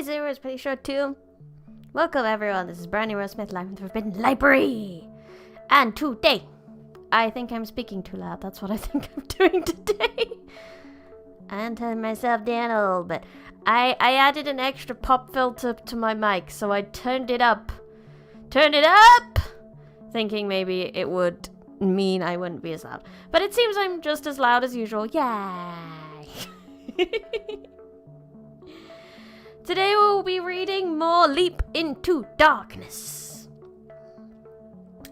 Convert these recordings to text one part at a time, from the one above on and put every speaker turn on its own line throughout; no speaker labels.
Hi, Zero's pretty sure too. Welcome, everyone. This is Brandy Rose Smith, live from the Forbidden Library. And today, I think I'm speaking too loud. That's what I think I'm doing today. And turn myself down a little bit. I added an extra pop filter to my mic, so I turned it up. Turned it up! Thinking maybe it would mean I wouldn't be as loud. But it seems I'm just as loud as usual. Yay! Today we'll be reading more Leap into Darkness.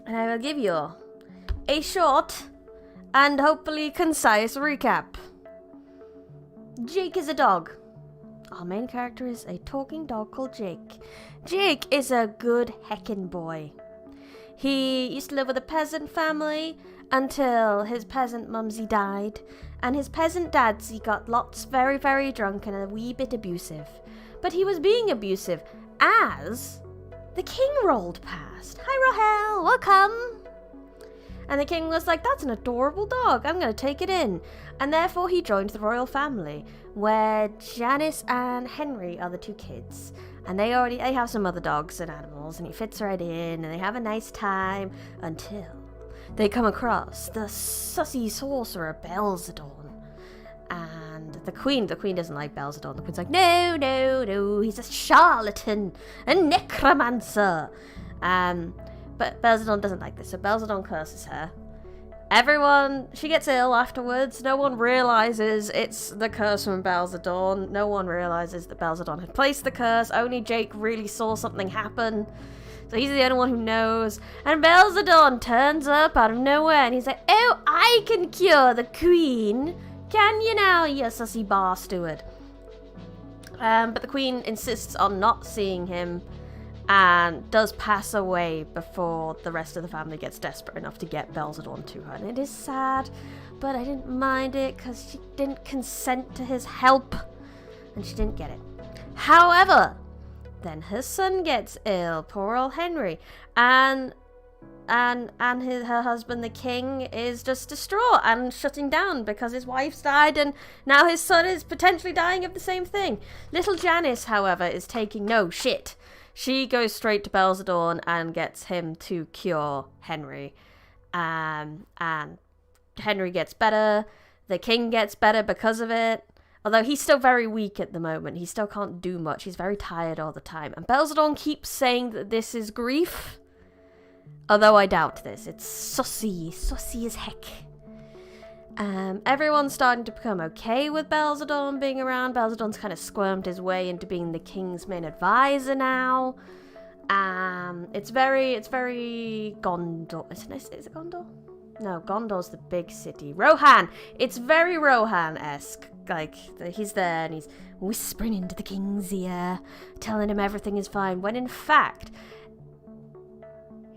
And I will give you a short and hopefully concise recap. Jake is a dog. Our main character is a talking dog called Jake. Jake is a good heckin' boy. He used to live with a peasant family until his peasant mumsy died, and his peasant dadsy got very, very drunk and a wee bit abusive. But he was being abusive as the king rolled past. Hi, Rahel, welcome! And the king was like, that's an adorable dog, I'm going to take it in. And therefore he joined the royal family, where Janice and Henry are the two kids. And they have some other dogs and animals, and he fits right in, and they have a nice time until they come across the sussy sorcerer Belzadon. And the queen doesn't like Belzadon. The queen's like, no, he's a charlatan, a necromancer. But Belzadon doesn't like this, so Belzadon curses her. She gets ill afterwards. No one realizes it's the curse from Belzadon. No one realizes that Belzadon had placed the curse. Only Jake really saw something happen. So he's the only one who knows. And Belzadon turns up out of nowhere and he's like, oh, I can cure the queen. Can you now, you sussy bar steward? But the queen insists on not seeing him and does pass away before the rest of the family gets desperate enough to get Belzadon to her. And it is sad, but I didn't mind it because she didn't consent to his help and she didn't get it. However, then her son gets ill, poor old Henry, and her husband, the king, is just distraught and shutting down because his wife's died and now his son is potentially dying of the same thing. Little Janice, however, is taking no shit. She goes straight to Belzadon and gets him to cure Henry. And Henry gets better. The king gets better because of it. Although he's still very weak at the moment. He still can't do much. He's very tired all the time. And Belzadon keeps saying that this is grief. Although I doubt this. It's sussy as heck. Everyone's starting to become okay with Belzadon being around. Belzadon's kind of squirmed his way into being the king's main advisor now. It's very Gondor. Is it Gondor? No, Gondor's the big city. Rohan! It's very Rohan-esque. Like, he's there and he's whispering into the king's ear, telling him everything is fine, when in fact,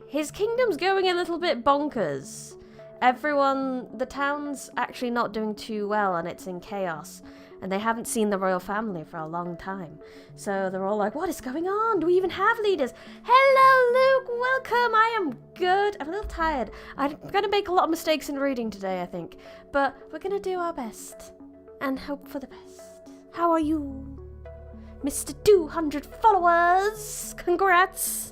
his kingdom's going a little bit bonkers. The town's actually not doing too well and it's in chaos. And they haven't seen the royal family for a long time. So they're all like, what is going on? Do we even have leaders? Hello, Luke. Welcome. I am good. I'm a little tired. I'm going to make a lot of mistakes in reading today, I think. But we're going to do our best and hope for the best. How are you, Mr. 200 followers? Congrats.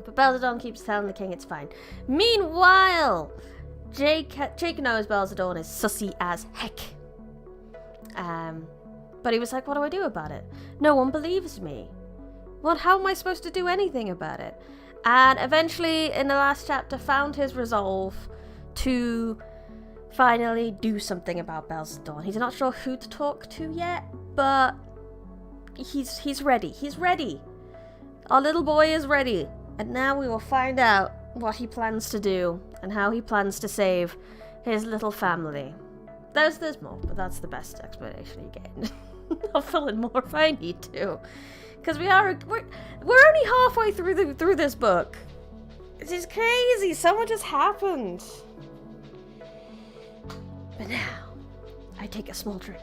But Belzadon keeps telling the king it's fine. Meanwhile, Jake knows Belzadon is sussy as heck. But he was like, what do I do about it? No one believes me. Well, how am I supposed to do anything about it? And eventually, in the last chapter, found his resolve to finally do something about Belzadon. He's not sure who to talk to yet, but he's ready. He's ready. Our little boy is ready. And now we will find out what he plans to do and how he plans to save his little family. There's more, but that's the best explanation you get. I'll fill in more if I need to, because we're only halfway through this book. It's just crazy. So much has happened. But now, I take a small drink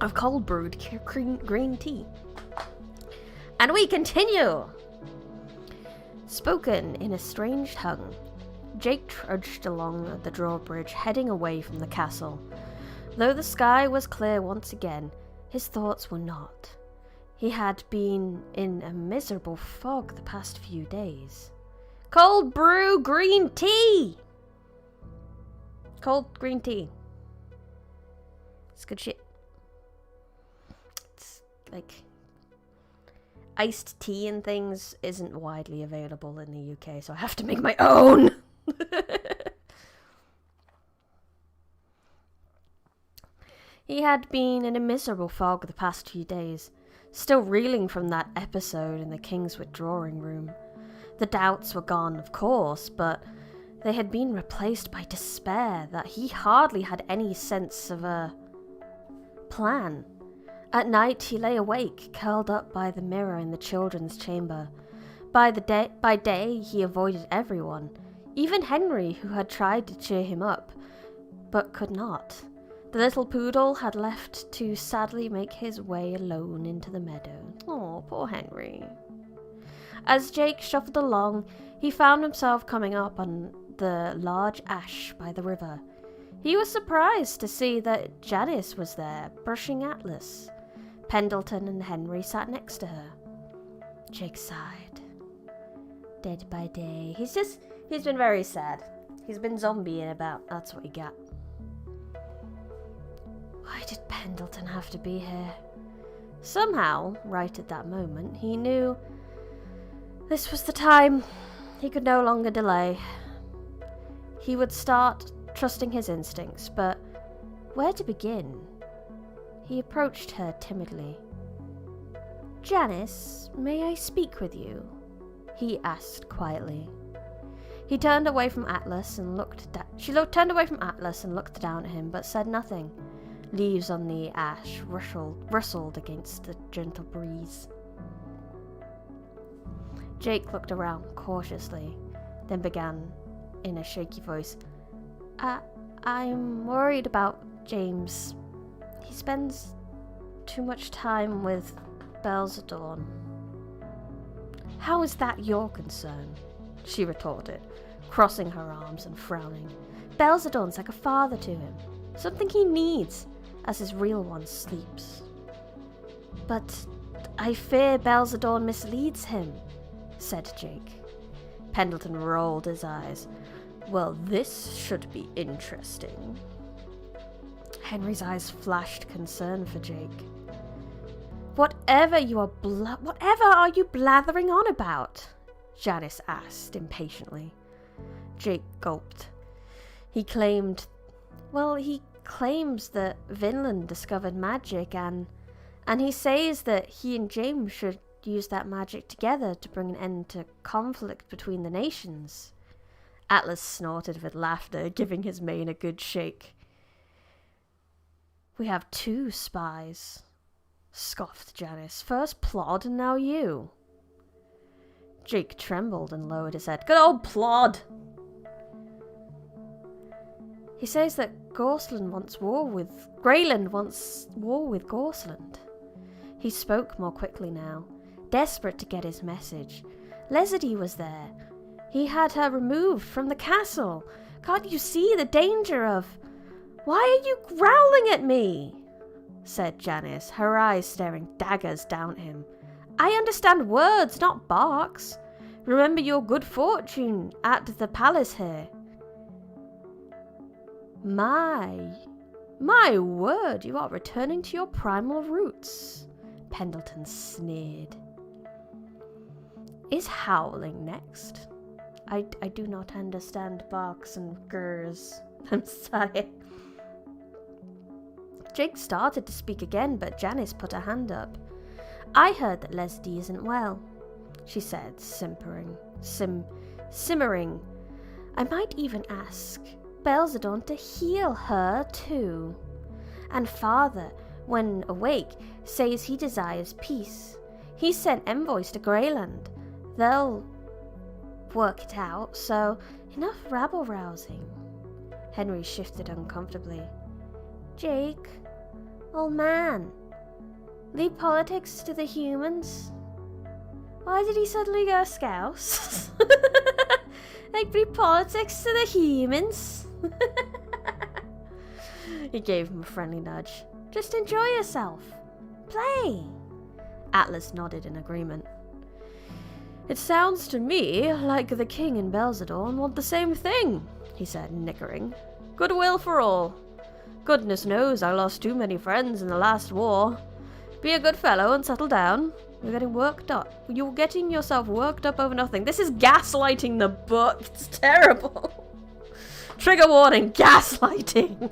of cold brewed green tea. And we continue. Spoken in a strange tongue, Jake trudged along the drawbridge, heading away from the castle. Though the sky was clear once again, his thoughts were not. He had been in a miserable fog the past few days. Cold brew green tea! Cold green tea. It's good shit. It's like iced tea and things isn't widely available in the UK, so I have to make my own. He had been in a miserable fog the past few days, still reeling from that episode in the King's withdrawing room. The doubts were gone, of course, but they had been replaced by despair that he hardly had any sense of a plan. At night he lay awake, curled up by the mirror in the children's chamber. By day he avoided everyone, even Henry, who had tried to cheer him up, but could not. The little poodle had left to sadly make his way alone into the meadow. Oh, poor Henry. As Jake shuffled along, he found himself coming up on the large ash by the river. He was surprised to see that Janice was there, brushing Atlas. Pendleton and Henry sat next to her. Jake sighed. Dead by day. He's been very sad. He's been zombieing about, that's what he got. Why did Pendleton have to be here? Somehow, right at that moment, he knew this was the time. He could no longer delay. He would start trusting his instincts, but where to begin? He approached her timidly. Janice, may I speak with you? He asked quietly. He turned away from Atlas and turned away from Atlas and looked down at him, but said nothing. Leaves on the ash rustled against the gentle breeze. Jake looked around cautiously, then began in a shaky voice. I'm worried about James. He spends too much time with Belzadorn. How is that your concern? She retorted, crossing her arms and frowning. Belzadorn's like a father to him, something he needs as his real one sleeps. But I fear Belzadorn misleads him, said Jake. Pendleton rolled his eyes. Well, this should be interesting. Henry's eyes flashed concern for Jake. Whatever are you blathering on about? Janice asked impatiently. Jake gulped. He claims that Vinland discovered magic and he says that he and James should use that magic together to bring an end to conflict between the nations. Atlas snorted with laughter, giving his mane a good shake. We have 2 spies, scoffed Janice. First Plod and now you. Jake trembled and lowered his head. Good old Plod! He says that Greyland wants war with Gorsland. He spoke more quickly now, desperate to get his message. Lesady was there. He had her removed from the castle. Can't you see the danger of... Why are you growling at me? Said Janice, her eyes staring daggers down at him. I understand words, not barks. Remember your good fortune at the palace here. My word, you are returning to your primal roots, Pendleton sneered. Is howling next? I do not understand barks and gurs. I'm sorry. Jake started to speak again, but Janice put her hand up. I heard that Leslie isn't well, she said, simmering. I might even ask Belzadorn to heal her too. And father, when awake, says he desires peace. He sent envoys to Greyland. They'll work it out, so enough rabble-rousing. Henry shifted uncomfortably. Jake, old man, leave politics to the humans. Why did he suddenly go scouse? Like free politics to the humans. He gave him a friendly nudge. Just enjoy yourself. Play. Atlas nodded in agreement. It sounds to me like the king and Belzadorn want the same thing, he said, nickering. Goodwill for all. Goodness knows I lost too many friends in the last war. Be a good fellow and settle down. You're getting worked up. You're getting yourself worked up over nothing. This is gaslighting the book. It's terrible. Trigger warning, gaslighting.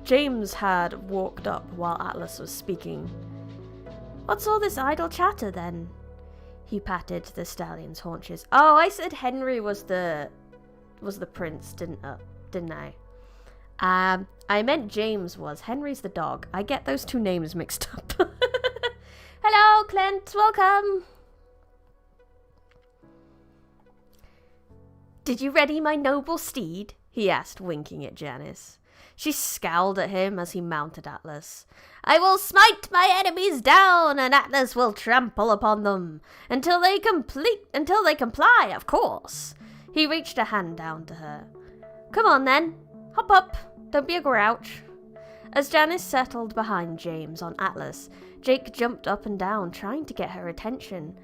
James had walked up while Atlas was speaking. What's all this idle chatter then? He patted the stallion's haunches. Oh, I said Henry was the prince, didn't I? I meant James was. Henry's the dog. I get those two names mixed up. Hello, Clint. Welcome. Did you ready my noble steed? He asked, winking at Janice. She scowled at him as he mounted Atlas. I will smite my enemies down, and Atlas will trample upon them until they comply, of course. He reached a hand down to her. Come on then, hop up. Don't be a grouch. As Janice settled behind James on Atlas, Jake jumped up and down, trying to get her attention.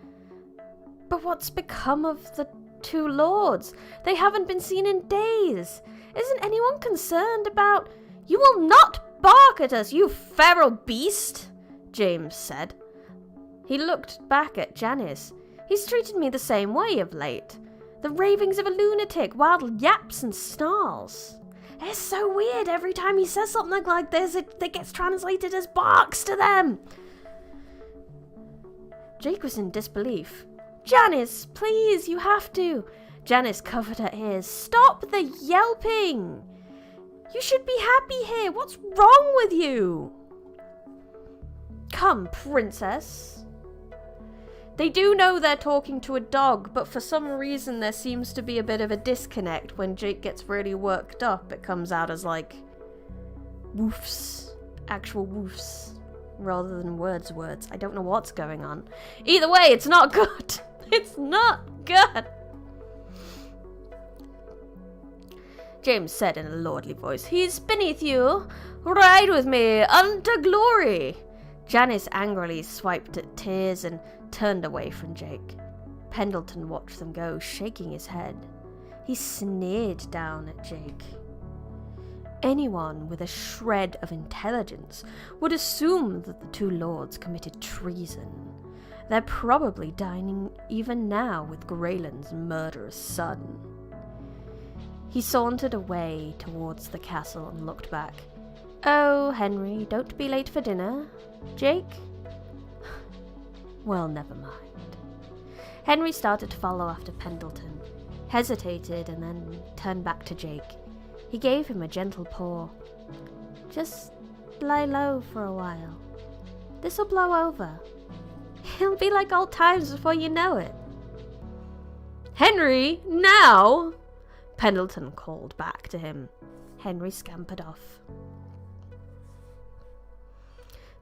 But what's become of the two lords? They haven't been seen in days. Isn't anyone concerned about... You will not bark at us, you feral beast, James said. He looked back at Janice. He's treated me the same way of late. The ravings of a lunatic, wild yaps and snarls. It's so weird. Every time he says something like this, it gets translated as barks to them. Jake was in disbelief. Janice, please, you have to. Janice covered her ears. Stop the yelping. You should be happy here. What's wrong with you? Come, princess. They do know they're talking to a dog, but for some reason there seems to be a bit of a disconnect. When Jake gets really worked up, it comes out as like woofs, actual woofs, rather than words. I don't know what's going on. Either way, it's not good. It's not good. James said in a lordly voice, He's beneath you. Ride with me unto glory. Janice angrily swiped at tears and turned away from Jake. Pendleton watched them go, shaking his head. He sneered down at Jake. Anyone with a shred of intelligence would assume that the two lords committed treason. They're probably dining even now with Grayland's murderous son. He sauntered away towards the castle and looked back. Oh, Henry, don't be late for dinner. Jake? Well, never mind. Henry started to follow after Pendleton, hesitated, and then turned back to Jake. He gave him a gentle paw. Just lie low for a while. This'll blow over. It'll be like old times before you know it. Henry, now! Pendleton called back to him. Henry scampered off.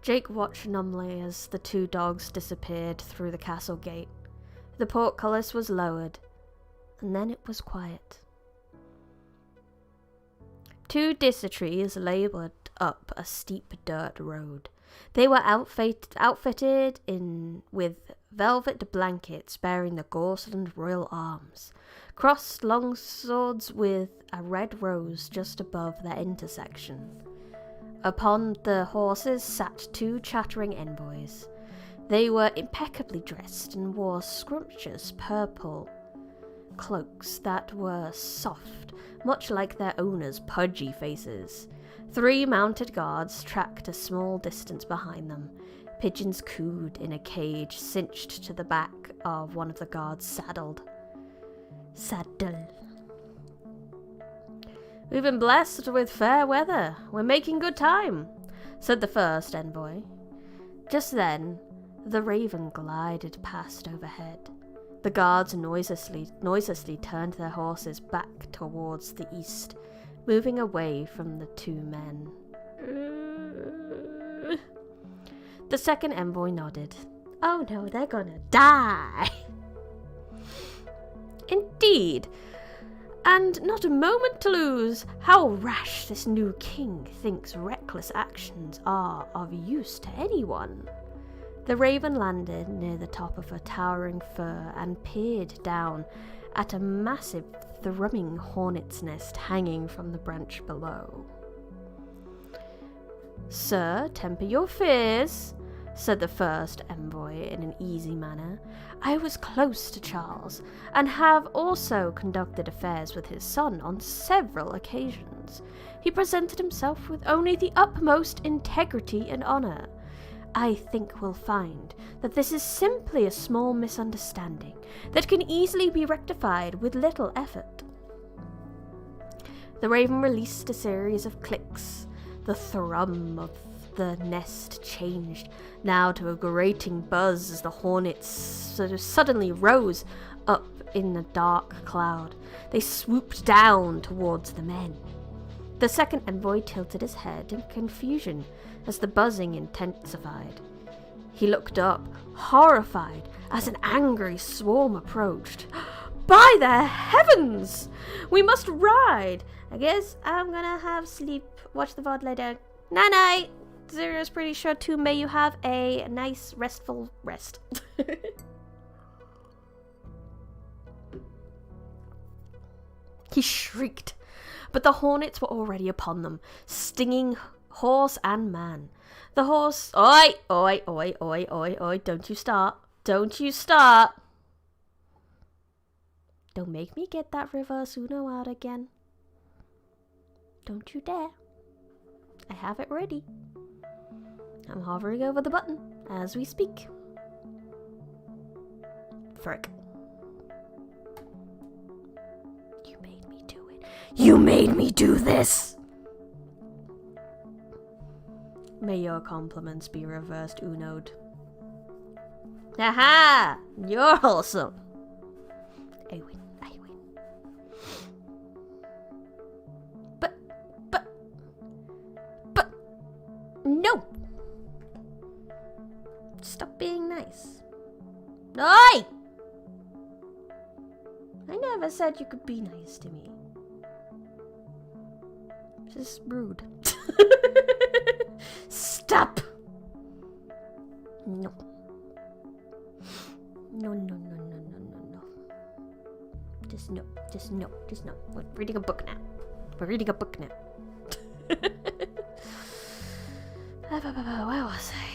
Jake watched numbly as the two dogs disappeared through the castle gate. The portcullis was lowered, and then it was quiet. Two trees laboured up a steep dirt road. They were outfitted with velvet blankets bearing the Gorsland royal arms, crossed long swords with a red rose just above their intersection. Upon the horses sat two chattering envoys. They were impeccably dressed and wore scrumptious purple cloaks that were soft, much like their owners' pudgy faces. 3 mounted guards tracked a small distance behind them. Pigeons cooed in a cage cinched to the back of one of the guards' saddle. We've been blessed with fair weather. We're making good time, said the first envoy. Just then, the raven glided past overhead. The guards noiselessly turned their horses back towards the east, moving away from the two men. The second envoy nodded. Oh no, they're gonna die. Indeed. And not a moment to lose. How rash this new king thinks reckless actions are of use to anyone. The raven landed near the top of a towering fir and peered down at a massive thrumming hornet's nest hanging from the branch below. "Sir, temper your fears," said the first envoy in an easy manner. "I was close to Charles, and have also conducted affairs with his son on several occasions. He presented himself with only the utmost integrity and honour. I think we'll find that this is simply a small misunderstanding that can easily be rectified with little effort." The raven released a series of clicks. The thrum of the nest changed now to a grating buzz as the hornets suddenly rose up in a dark cloud. They swooped down towards the men. The second envoy tilted his head in confusion as the buzzing intensified. He looked up, horrified, as an angry swarm approached. "By the heavens! We must ride! I guess I'm gonna have sleep. Watch the VOD later. Night-night! Zero's pretty sure too. May you have a nice, restful rest." He shrieked, but the hornets were already upon them, stinging horse and man. The horse... "Oi! Oi! Oi! Oi! Oi! Oi! Don't you start! Don't you start! Don't make me get that reverse Uno out again. Don't you dare. I have it ready. I'm hovering over the button as we speak." Frick. You made me do it. You made me do this! May your compliments be reversed Uno'd. Aha! You're wholesome. I win. No! Stop being nice. Oi! I never said you could be nice to me. Just rude. Stop! No. No. Just no. We're reading a book now. Where was I?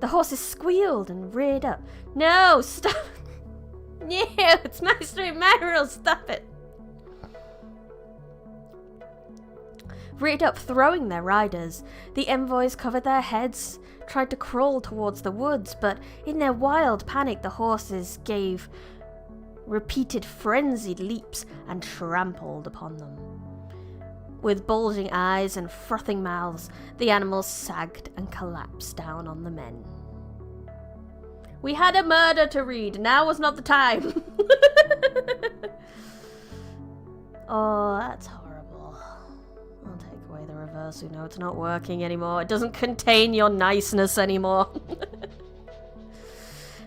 The horses squealed and reared up. "No, stop!" "No, it's Master Emerald, stop it!" Reared up, throwing their riders. The envoys covered their heads, tried to crawl towards the woods, but in their wild panic the horses gave repeated frenzied leaps and trampled upon them. With bulging eyes and frothing mouths, the animals sagged and collapsed down on the men. We had a murder to read. Now was not the time. Oh, that's horrible. I'll take away the reverse Uno. It's not working anymore. It doesn't contain your niceness anymore.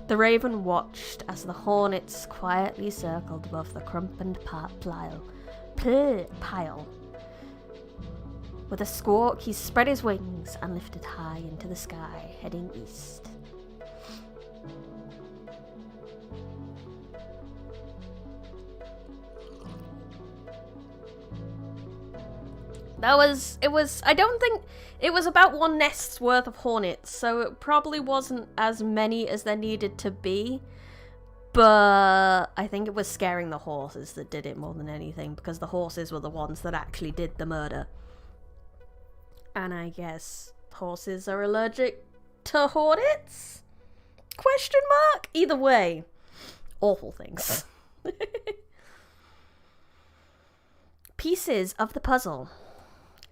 The raven watched as the hornets quietly circled above the crumpled pile. With a squawk, he spread his wings and lifted high into the sky, heading east. I don't think, it was about one nest's worth of hornets, so it probably wasn't as many as there needed to be. But I think it was scaring the horses that did it more than anything, because the horses were the ones that actually did the murder. And I guess horses are allergic to hornets? Question mark? Either way, awful things. Pieces of the puzzle.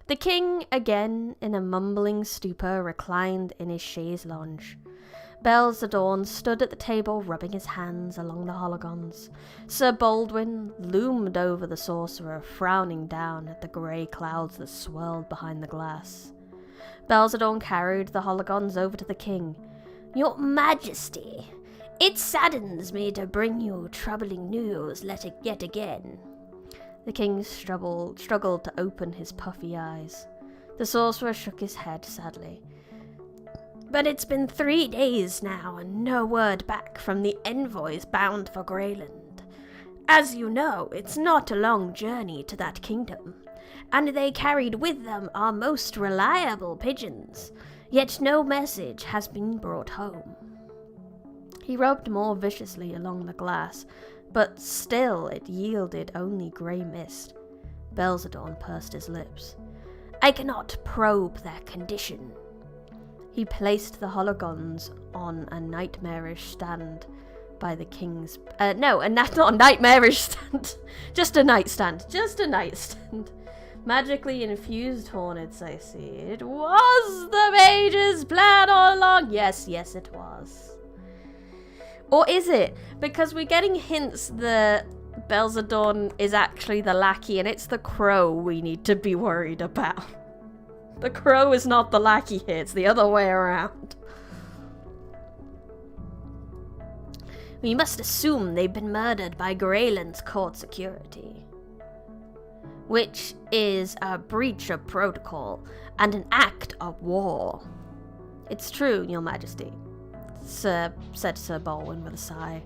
The king, again in a mumbling stupor, reclined in his chaise lounge. Belzadorn stood at the table, rubbing his hands along the hologons. Sir Baldwin loomed over the sorcerer, frowning down at the grey clouds that swirled behind the glass. Belzadorn carried the hologons over to the king. "Your Majesty, It saddens me to bring you troubling news yet again. The king struggled to open his puffy eyes. The sorcerer shook his head sadly. But it's been 3 days now, and no word back from the envoys bound for Greyland. As you know, it's not a long journey to that kingdom, and they carried with them our most reliable pigeons, yet no message has been brought home. He rubbed more viciously along the glass, but still it yielded only grey mist. Belzadorn pursed his lips. I cannot probe their condition. He placed the hologons on a nightmarish stand by the king's... not a nightmarish stand. Just a nightstand. Magically infused hornets, I see. It was the mage's plan all along. Yes, it was. Or is it? Because we're getting hints that Belzadorn is actually the lackey and it's the crow we need to be worried about. The crow is not the lackey here, it's the other way around. We must assume they've been murdered by Greyland's court security, which is a breach of protocol and an act of war. It's true, Your Majesty, said Sir Bolwyn with a sigh.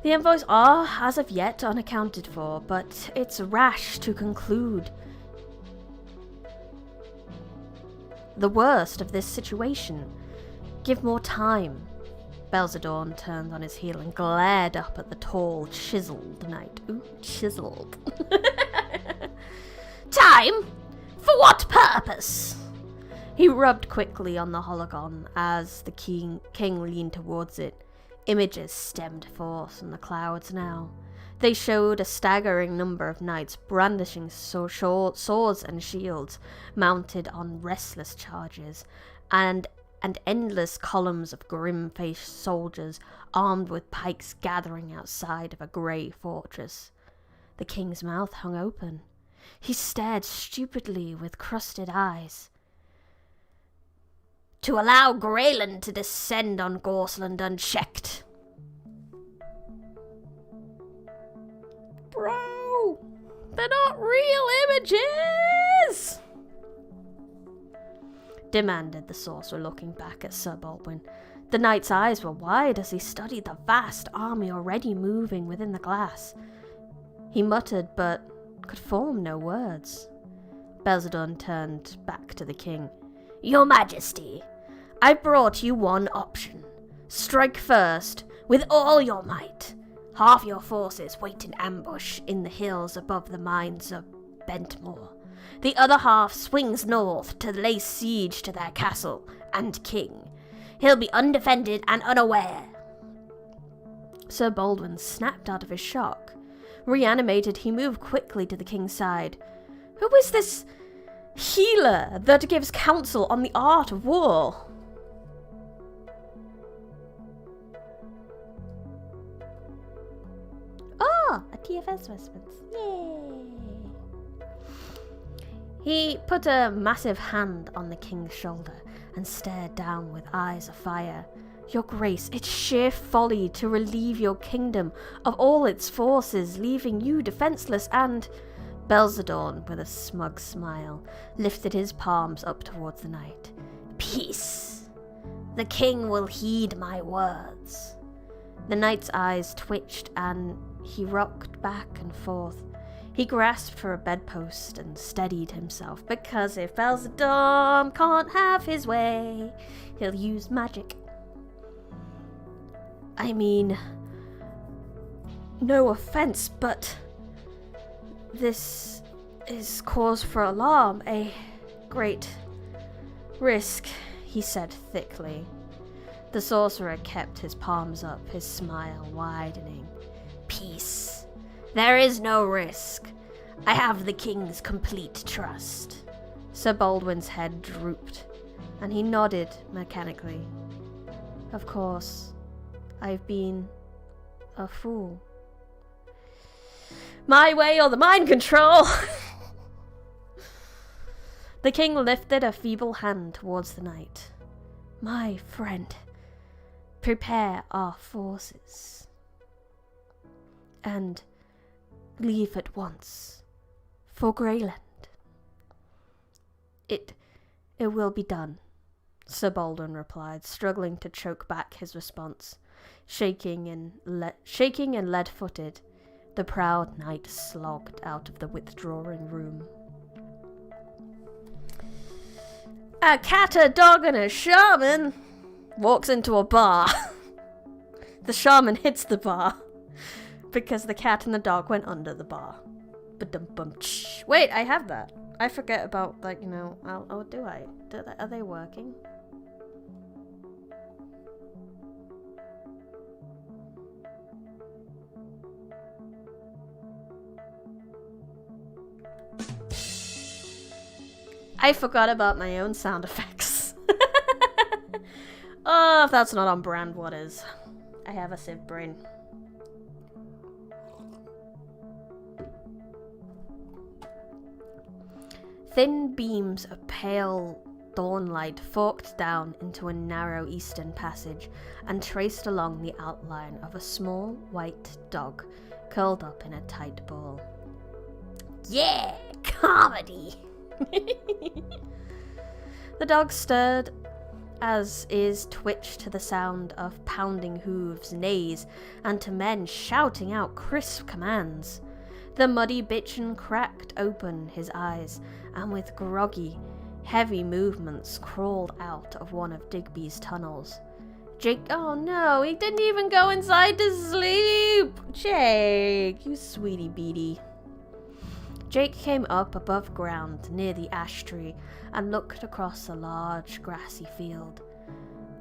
The envoys are, as of yet, unaccounted for, but it's rash to conclude the worst of this situation. Give more time. Belzadorn turned on his heel and glared up at the tall, chiseled knight. Ooh, chiseled. Time? For what purpose? He rubbed quickly on the hologon as the king leaned towards it. Images stemmed forth from the clouds now. They showed a staggering number of knights brandishing swords and shields, mounted on restless chargers, and endless columns of grim-faced soldiers armed with pikes gathering outside of a grey fortress. The king's mouth hung open. He stared stupidly with crusted eyes. To allow Greyland to descend on Gorsland unchecked. Bro, they're not real images! Demanded the sorcerer, looking back at Sir Baldwin. The knight's eyes were wide as he studied the vast army already moving within the glass. He muttered, but could form no words. Belzadorn turned back to the king. Your Majesty, I brought you one option. Strike first, with all your might. Half your forces wait in ambush in the hills above the mines of Bentmore. The other half swings north to lay siege to their castle and king. He'll be undefended and unaware. Sir Baldwin snapped out of his shock. Reanimated, he moved quickly to the king's side. Who is this healer that gives counsel on the art of war? Ah, a TFS response. Yay! He put a massive hand on the king's shoulder and stared down with eyes of fire. Your grace, it's sheer folly to relieve your kingdom of all its forces, leaving you defenseless and... Belzadorn, with a smug smile, lifted his palms up towards the knight. Peace! The king will heed my words. The knight's eyes twitched and he rocked back and forth. He grasped for a bedpost and steadied himself, because if Belzadorn can't have his way, he'll use magic. I mean, no offense, but this is cause for alarm, a great risk, he said thickly. The sorcerer kept his palms up, his smile widening. Peace. There is no risk. I have the king's complete trust. Sir Baldwin's head drooped, and he nodded mechanically. Of course, I've been a fool. My way or the mind control! The king lifted a feeble hand towards the knight. My friend, prepare our forces, and leave at once for Greyland. It will be done, Sir Baldwin replied, struggling to choke back his response. Shaking and lead-footed, the proud knight slogged out of the withdrawing room. A cat, a dog, and a shaman walks into a bar. The shaman hits the bar because the cat and the dog went under the bar. Wait, I have that. I forget about, like, you know, are they working? I forgot about my own sound effects. Oh, if that's not on brand, what is? I have a sieve brain. Thin beams of pale dawnlight forked down into a narrow eastern passage and traced along the outline of a small white dog curled up in a tight ball. Yeah, comedy! The dog stirred as is twitched to the sound of pounding hooves, neighs, and to men shouting out crisp commands. The muddy bitchin cracked open his eyes, and with groggy, heavy movements crawled out of one of Digby's tunnels. Jake, oh no, he didn't even go inside to sleep! Jake, you sweetie beatie. Jake came up above ground near the ash tree and looked across a large grassy field.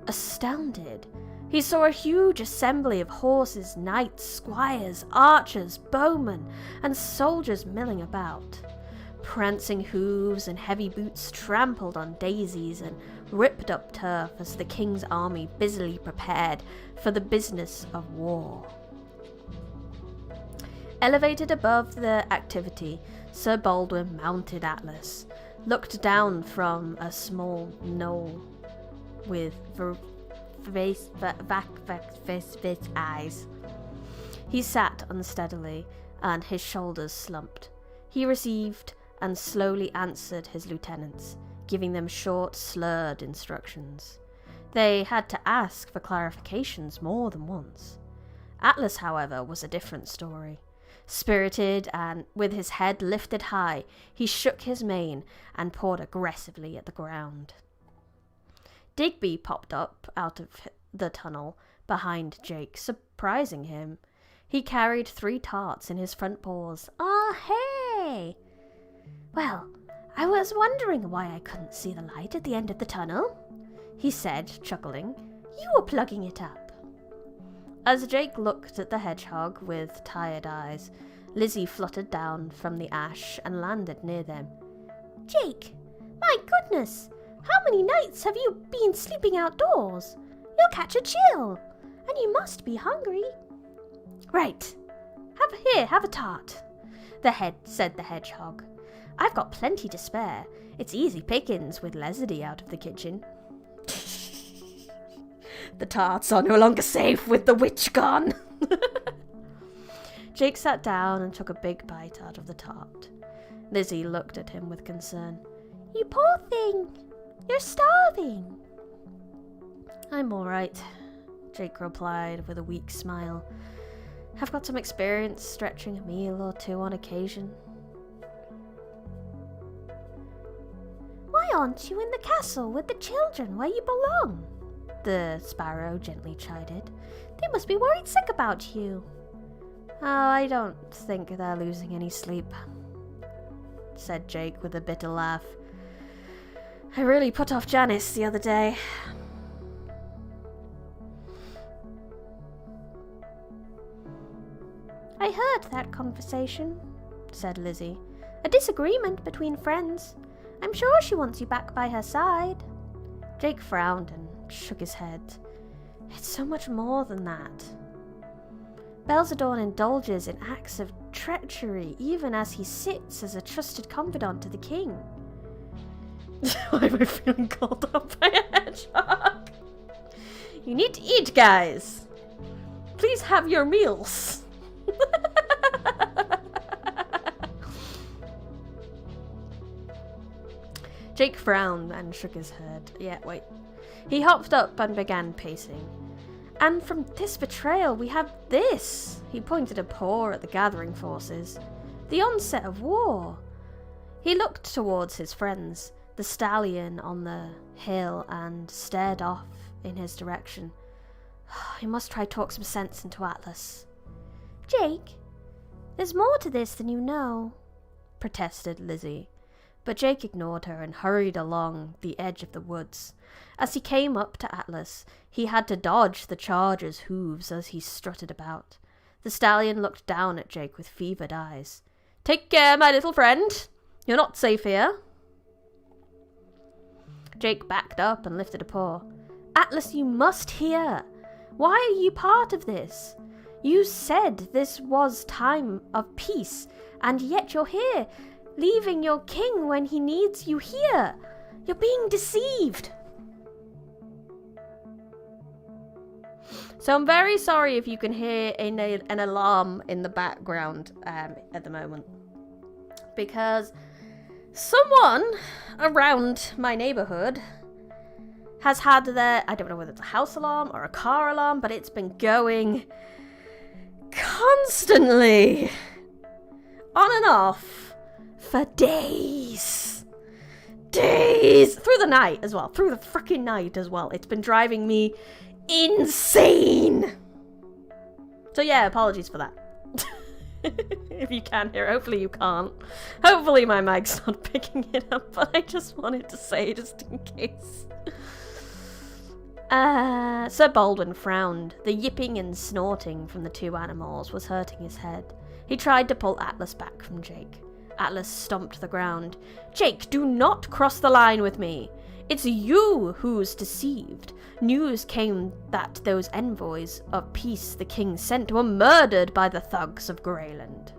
Astounded, he saw a huge assembly of horses, knights, squires, archers, bowmen, and soldiers milling about. Prancing hooves and heavy boots trampled on daisies and ripped up turf as the king's army busily prepared for the business of war. Elevated above the activity, Sir Baldwin mounted Atlas, looked down from a small knoll with eyes. He sat unsteadily, and his shoulders slumped. He received and slowly answered his lieutenants, giving them short, slurred instructions. They had to ask for clarifications more than once. Atlas, however, was a different story. Spirited and with his head lifted high, he shook his mane and pawed aggressively at the ground. Digby popped up out of the tunnel behind Jake, surprising him. He carried 3 tarts in his front paws. Ah, hey! Well, I was wondering why I couldn't see the light at the end of the tunnel, he said, chuckling. You were plugging it up. As Jake looked at the hedgehog with tired eyes, Lizzie fluttered down from the ash and landed near them. Jake, my goodness! How many nights have you been sleeping outdoors? You'll catch a chill, and you must be hungry. Right. Have a tart, said the hedgehog. I've got plenty to spare. It's easy pickings with Leslie out of the kitchen. The tarts are no longer safe with the witch gone. Jake sat down and took a big bite out of the tart. Lizzie looked at him with concern. You poor thing. You're starving. I'm all right, Jake replied with a weak smile. I've got some experience stretching a meal or 2 on occasion. Why aren't you in the castle with the children where you belong? The sparrow gently chided. They must be worried sick about you. Oh, I don't think they're losing any sleep, said Jake with a bitter laugh. I really put off Janice the other day. I heard that conversation, said Lizzie. A disagreement between friends. I'm sure she wants you back by her side. Jake frowned and shook his head. It's so much more than that. Belzadorn indulges in acts of treachery even as he sits as a trusted confidant to the king. Why am I feeling called up by a hedgehog? You need to eat, guys. Please have your meals. Jake frowned and shook his head. Yeah, wait. He hopped up and began pacing. And from this betrayal we have this. He pointed a paw at the gathering forces. The onset of war. He looked towards his friends, the stallion on the hill, and stared off in his direction. I must try talk some sense into Atlas. Jake, there's more to this than you know, protested Lizzie. But Jake ignored her and hurried along the edge of the woods. As he came up to Atlas, he had to dodge the charger's hooves as he strutted about. The stallion looked down at Jake with fevered eyes. Take care, my little friend. You're not safe here. Jake backed up and lifted a paw. Atlas, you must hear. Why are you part of this? You said this was time of peace, and yet you're here, leaving your king when he needs you here. You're being deceived. So I'm very sorry if you can hear an alarm in the background at the moment. Because someone around my neighborhood has had their, I don't know whether it's a house alarm or a car alarm, but it's been going constantly on and off for days. Through the night as well. Through the freaking night as well. It's been driving me insane. So yeah, apologies for that. If you can hear, hopefully you can't. Hopefully my mic's not picking it up, but I just wanted to say just in case. Sir Baldwin frowned. The yipping and snorting from the two animals was hurting his head. He tried to pull Atlas back from Jake. Atlas stomped the ground. Jake, do not cross the line with me. It's you who's deceived. News came that those envoys of peace the king sent were murdered by the thugs of Greyland.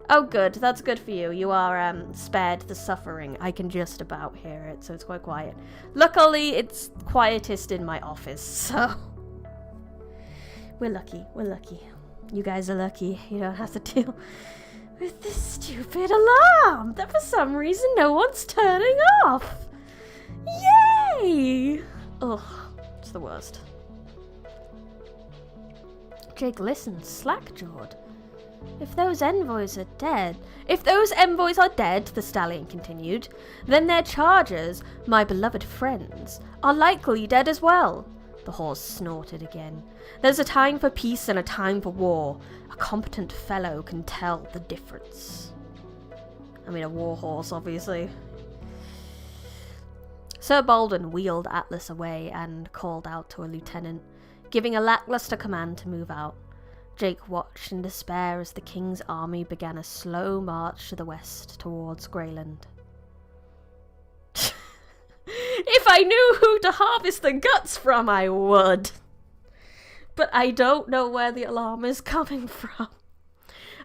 Oh good, that's good for you. You are spared the suffering. I can just about hear it, so it's quite quiet. Luckily, it's quietest in my office, so... We're lucky, we're lucky. You guys are lucky. You don't have to deal with this stupid alarm that for some reason no one's turning off. Yay! Ugh, it's the worst. Jake listened, slack-jawed. If those envoys are dead, the stallion continued, then their chargers, my beloved friends, are likely dead as well. The horse snorted again. There's a time for peace and a time for war. A competent fellow can tell the difference. I mean, a war horse, obviously. Sir Baldwin wheeled Atlas away and called out to a lieutenant, giving a lackluster command to move out. Jake watched in despair as the king's army began a slow march to the west towards Greyland. If I knew who to harvest the guts from, I would. But I don't know where the alarm is coming from.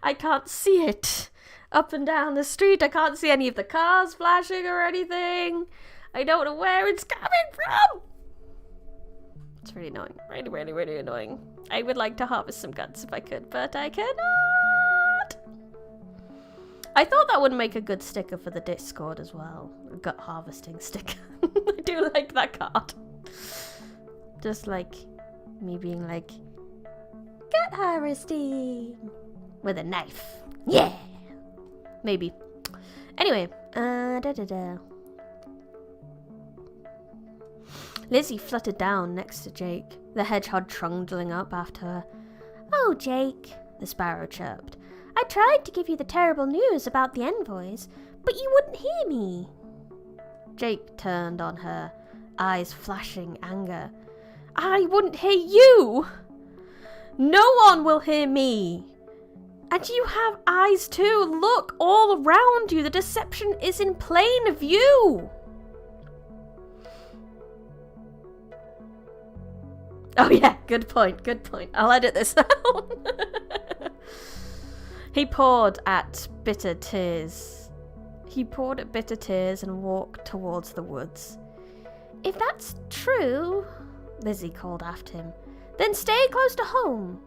I can't see it. Up and down the street, I can't see any of the cars flashing or anything. I don't know where it's coming from. It's really annoying. Really, really, really annoying. I would like to harvest some guts if I could, but I cannot. I thought that would make a good sticker for the Discord as well. A gut harvesting sticker. I do like that card. Just like me being like, gut harvesting with a knife. Yeah. Maybe. Anyway, Lizzie fluttered down next to Jake, the hedgehog trundling up after her. Oh, Jake, the sparrow chirped. I tried to give you the terrible news about the envoys, but you wouldn't hear me. Jake turned on her, eyes flashing anger. I wouldn't hear you! No one will hear me! And you have eyes too! Look all around you! The deception is in plain view! Oh yeah, good point, good point. I'll edit this out. He poured at bitter tears. And walked towards the woods. If that's true, Lizzie called after him. Then stay close to home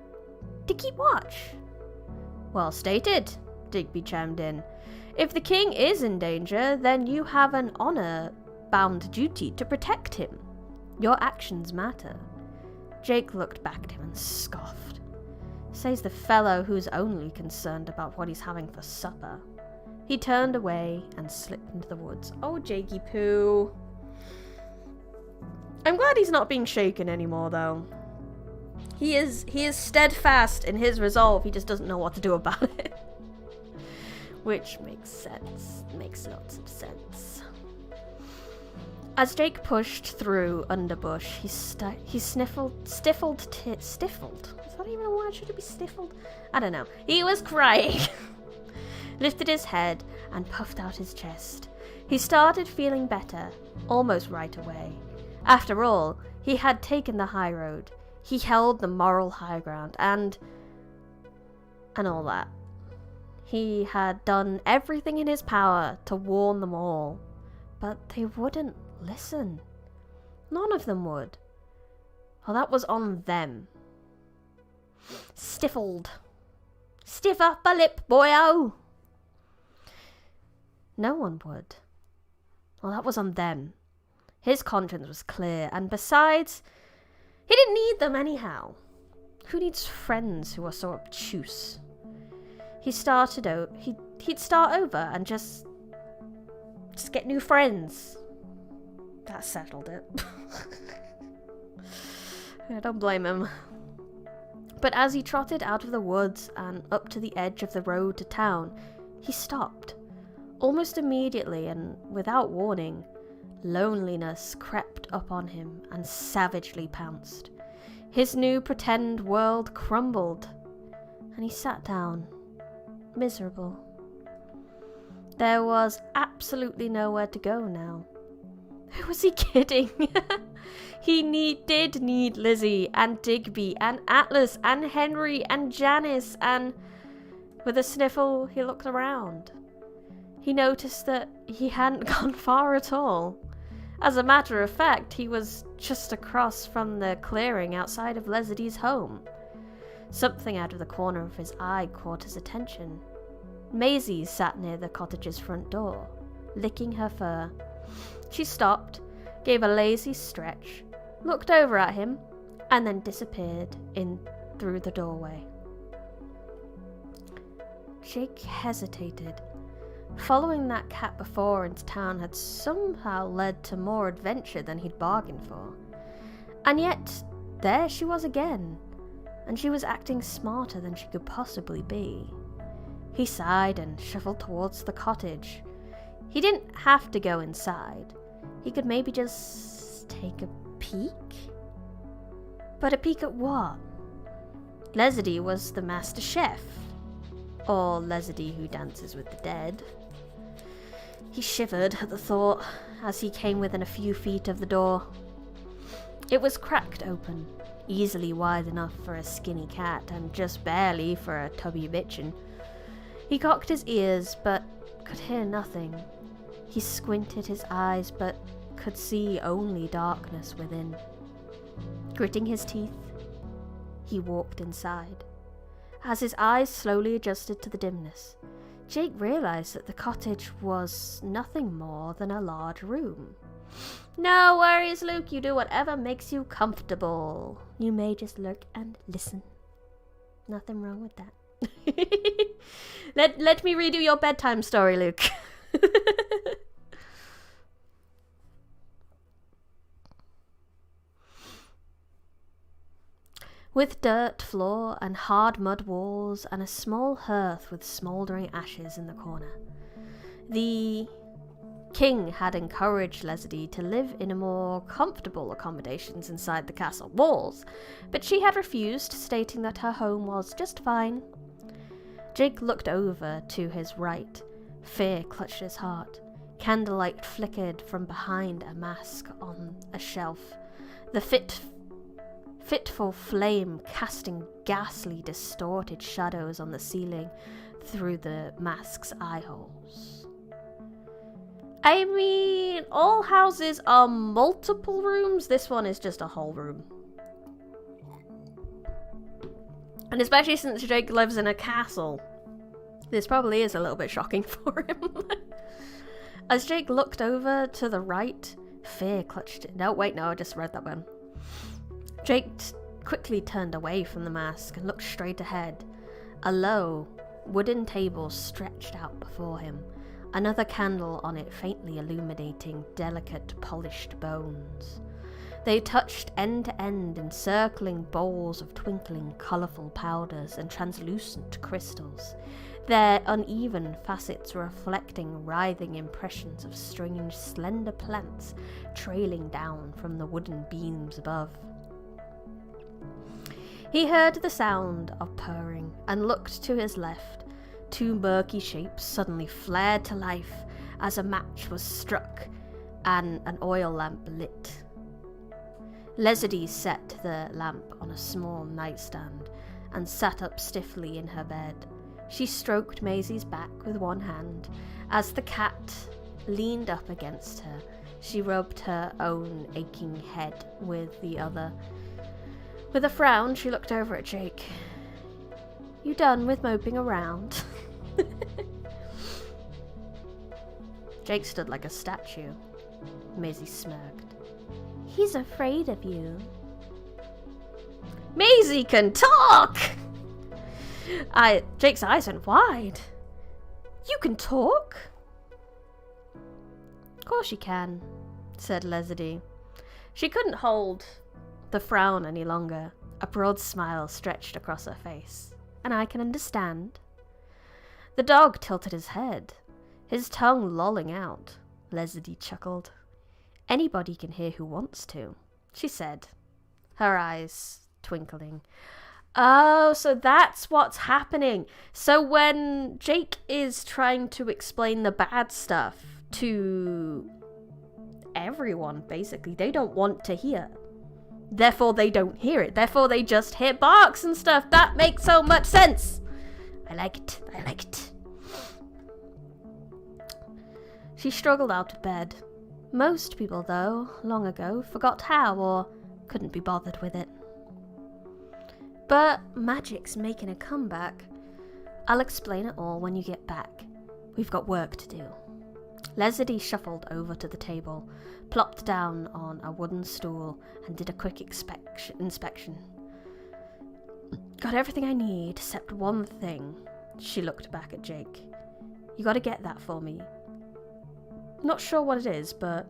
to keep watch. Well stated, Digby chimed in. If the king is in danger, then you have an honor-bound duty to protect him. Your actions matter. Jake looked back at him and scoffed. Says the fellow who's only concerned about what he's having for supper. He turned away and slipped into the woods. Oh, Jakey Poo. I'm glad he's not being shaken anymore, though. He is steadfast in his resolve. He just doesn't know what to do about it. Which makes sense. Makes lots of sense. As Jake pushed through underbush, he stifled. Is that even a word? Should it be stifled? I don't know. He was crying. Lifted his head and puffed out his chest. He started feeling better, almost right away. After all, he had taken the high road. He held the moral high ground and all that. He had done everything in his power to warn them all, but they wouldn't listen. None of them would. Well, that was on them. Stifled. Stiff upper lip, boyo! No one would. Well, that was on them. His conscience was clear, and besides, he didn't need them anyhow. Who needs friends who are so obtuse? He'd start over and just get new friends. That settled it. I don't blame him. But as he trotted out of the woods and up to the edge of the road to town, he stopped. Almost immediately and without warning, loneliness crept up on him and savagely pounced. His new pretend world crumbled, and he sat down, miserable. There was absolutely nowhere to go now. Who was he kidding? He did need Lizzie and Digby and Atlas and Henry and Janice, and with a sniffle he looked around. He noticed that he hadn't gone far at all. As a matter of fact, he was just across from the clearing outside of Leslie's home. Something out of the corner of his eye caught his attention. Maisie sat near the cottage's front door, licking her fur. She stopped, gave a lazy stretch, looked over at him, and then disappeared in through the doorway. Jake hesitated. Following that cat before into town had somehow led to more adventure than he'd bargained for. And yet, there she was again, and she was acting smarter than she could possibly be. He sighed and shuffled towards the cottage. He didn't have to go inside. He could maybe just take a peek? But a peek at what? Leslie was the master chef. Or Leslie who dances with the dead. He shivered at the thought as he came within a few feet of the door. It was cracked open, easily wide enough for a skinny cat and just barely for a tubby bitchin'. He cocked his ears but could hear nothing. He squinted his eyes but could see only darkness within. Gritting his teeth, he walked inside. As his eyes slowly adjusted to the dimness, Jake realized that the cottage was nothing more than a large room. No worries, Luke. You do whatever makes you comfortable. You may just lurk and listen. Nothing wrong with that. Let me redo your bedtime story, Luke. With dirt floor and hard mud walls and a small hearth with smouldering ashes in the corner. The king had encouraged Leslie to live in a more comfortable accommodations inside the castle walls, but she had refused, stating that her home was just fine. Jake looked over to his right. Fear clutched his heart. Candlelight flickered from behind a mask on a shelf. The fitful flame casting ghastly, distorted shadows on the ceiling through the mask's eye holes. I mean, all houses are multiple rooms. This one is just a whole room. And especially since Jake lives in a castle, this probably is a little bit shocking for him. As Jake looked over to the right, fear clutched it. No, wait, no, I just read that one. Jake quickly turned away from the mask and looked straight ahead. A low, wooden table stretched out before him, another candle on it faintly illuminating delicate, polished bones. They touched end to end, encircling bowls of twinkling, colourful powders and translucent crystals, their uneven facets reflecting writhing impressions of strange, slender plants trailing down from the wooden beams above. He heard the sound of purring and looked to his left. Two murky shapes suddenly flared to life as a match was struck and an oil lamp lit. Leslie set the lamp on a small nightstand and sat up stiffly in her bed. She stroked Maisie's back with one hand. As the cat leaned up against her, she rubbed her own aching head with the other. With a frown, she looked over at Jake. "You done with moping around?" Jake stood like a statue. Maisie smirked. "He's afraid of you." Maisie can talk! Jake's eyes went wide. "You can talk?" "Of course you can," said Leslie. She couldn't hold the frown any longer. A broad smile stretched across her face. "And I can understand." The dog tilted his head, his tongue lolling out. Leslie chuckled. "Anybody can hear who wants to," she said, her eyes twinkling. "Oh, so that's what's happening. So when Jake is trying to explain the bad stuff to everyone, basically, they don't want to hear. Therefore, they don't hear it. Therefore, they just hear barks and stuff. That makes so much sense. I like it. I like it." She struggled out of bed. Most people, though, long ago, forgot how or couldn't be bothered with it. But magic's making a comeback. I'll explain it all when you get back. We've got work to do. Leslie shuffled over to the table, plopped down on a wooden stool, and did a quick inspection. "Got everything I need, except one thing." She looked back at Jake. "You gotta get that for me. Not sure what it is, but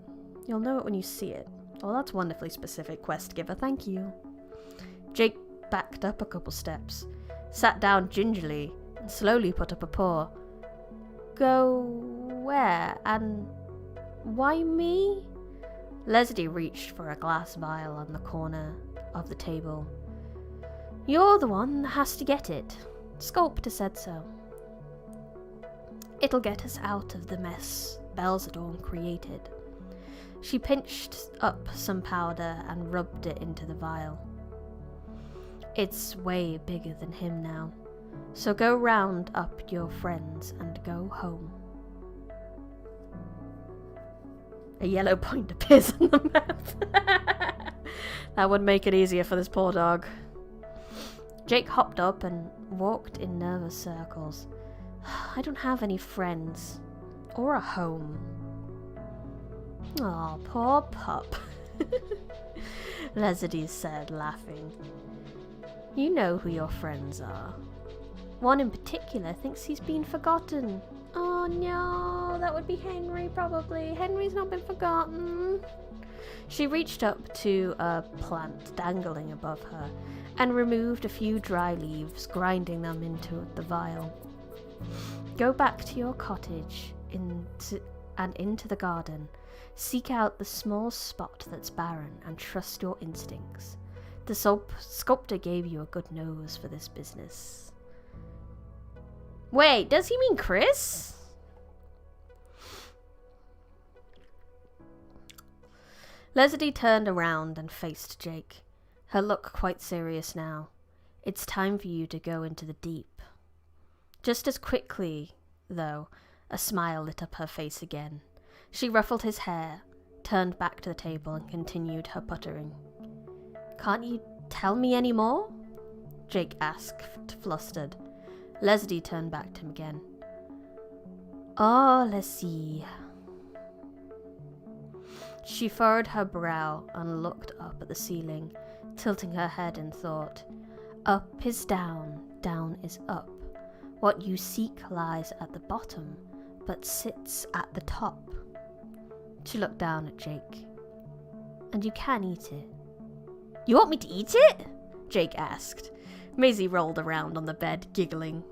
you'll know it when you see it." "Oh, that's wonderfully specific, quest giver, thank you." Jake backed up a couple steps, sat down gingerly, and slowly put up a paw. "Go where? And why me?" Leslie reached for a glass vial on the corner of the table. "You're the one that has to get it. Sculptor said so. It'll get us out of the mess Belzadorn created." She pinched up some powder and rubbed it into the vial. "It's way bigger than him now. So go round up your friends and go home." A yellow point appears on the map. That would make it easier for this poor dog. Jake hopped up and walked in nervous circles. "I don't have any friends. Or a home." "Aw, poor pup," Leslie said, laughing. "You know who your friends are. One in particular thinks he's been forgotten." "Oh no, that would be Henry probably. Henry's not been forgotten." She reached up to a plant dangling above her and removed a few dry leaves, grinding them into the vial. "Go back to your cottage into the garden. Seek out the small spot that's barren and trust your instincts. The sculptor gave you a good nose for this business." Wait, does he mean Chris? Leslie turned around and faced Jake, her look quite serious now. "It's time for you to go into the deep." Just as quickly, though, a smile lit up her face again. She ruffled his hair, turned back to the table and continued her puttering. "Can't you tell me any more?" Jake asked, flustered. Leslie turned back to him again. "Oh, let's see." She furrowed her brow and looked up at the ceiling, tilting her head in thought. Up is down, down is up. What you seek lies at the bottom, but sits at the top. She looked down at Jake. "And you can eat it." "You want me to eat it?" Jake asked. Maisie rolled around on the bed, giggling.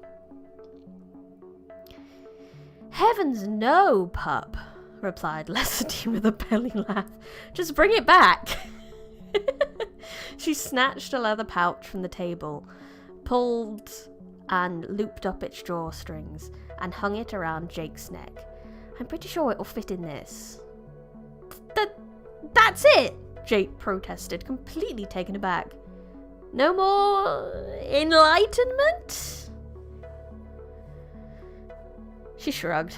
"Heavens no, pup," replied Leslie with a belly laugh. "Just bring it back." She snatched a leather pouch from the table, pulled and looped up its drawstrings, and hung it around Jake's neck. "I'm pretty sure it'll fit in this." That's it!" Jake protested, completely taken aback. "No more enlightenment?" She shrugged.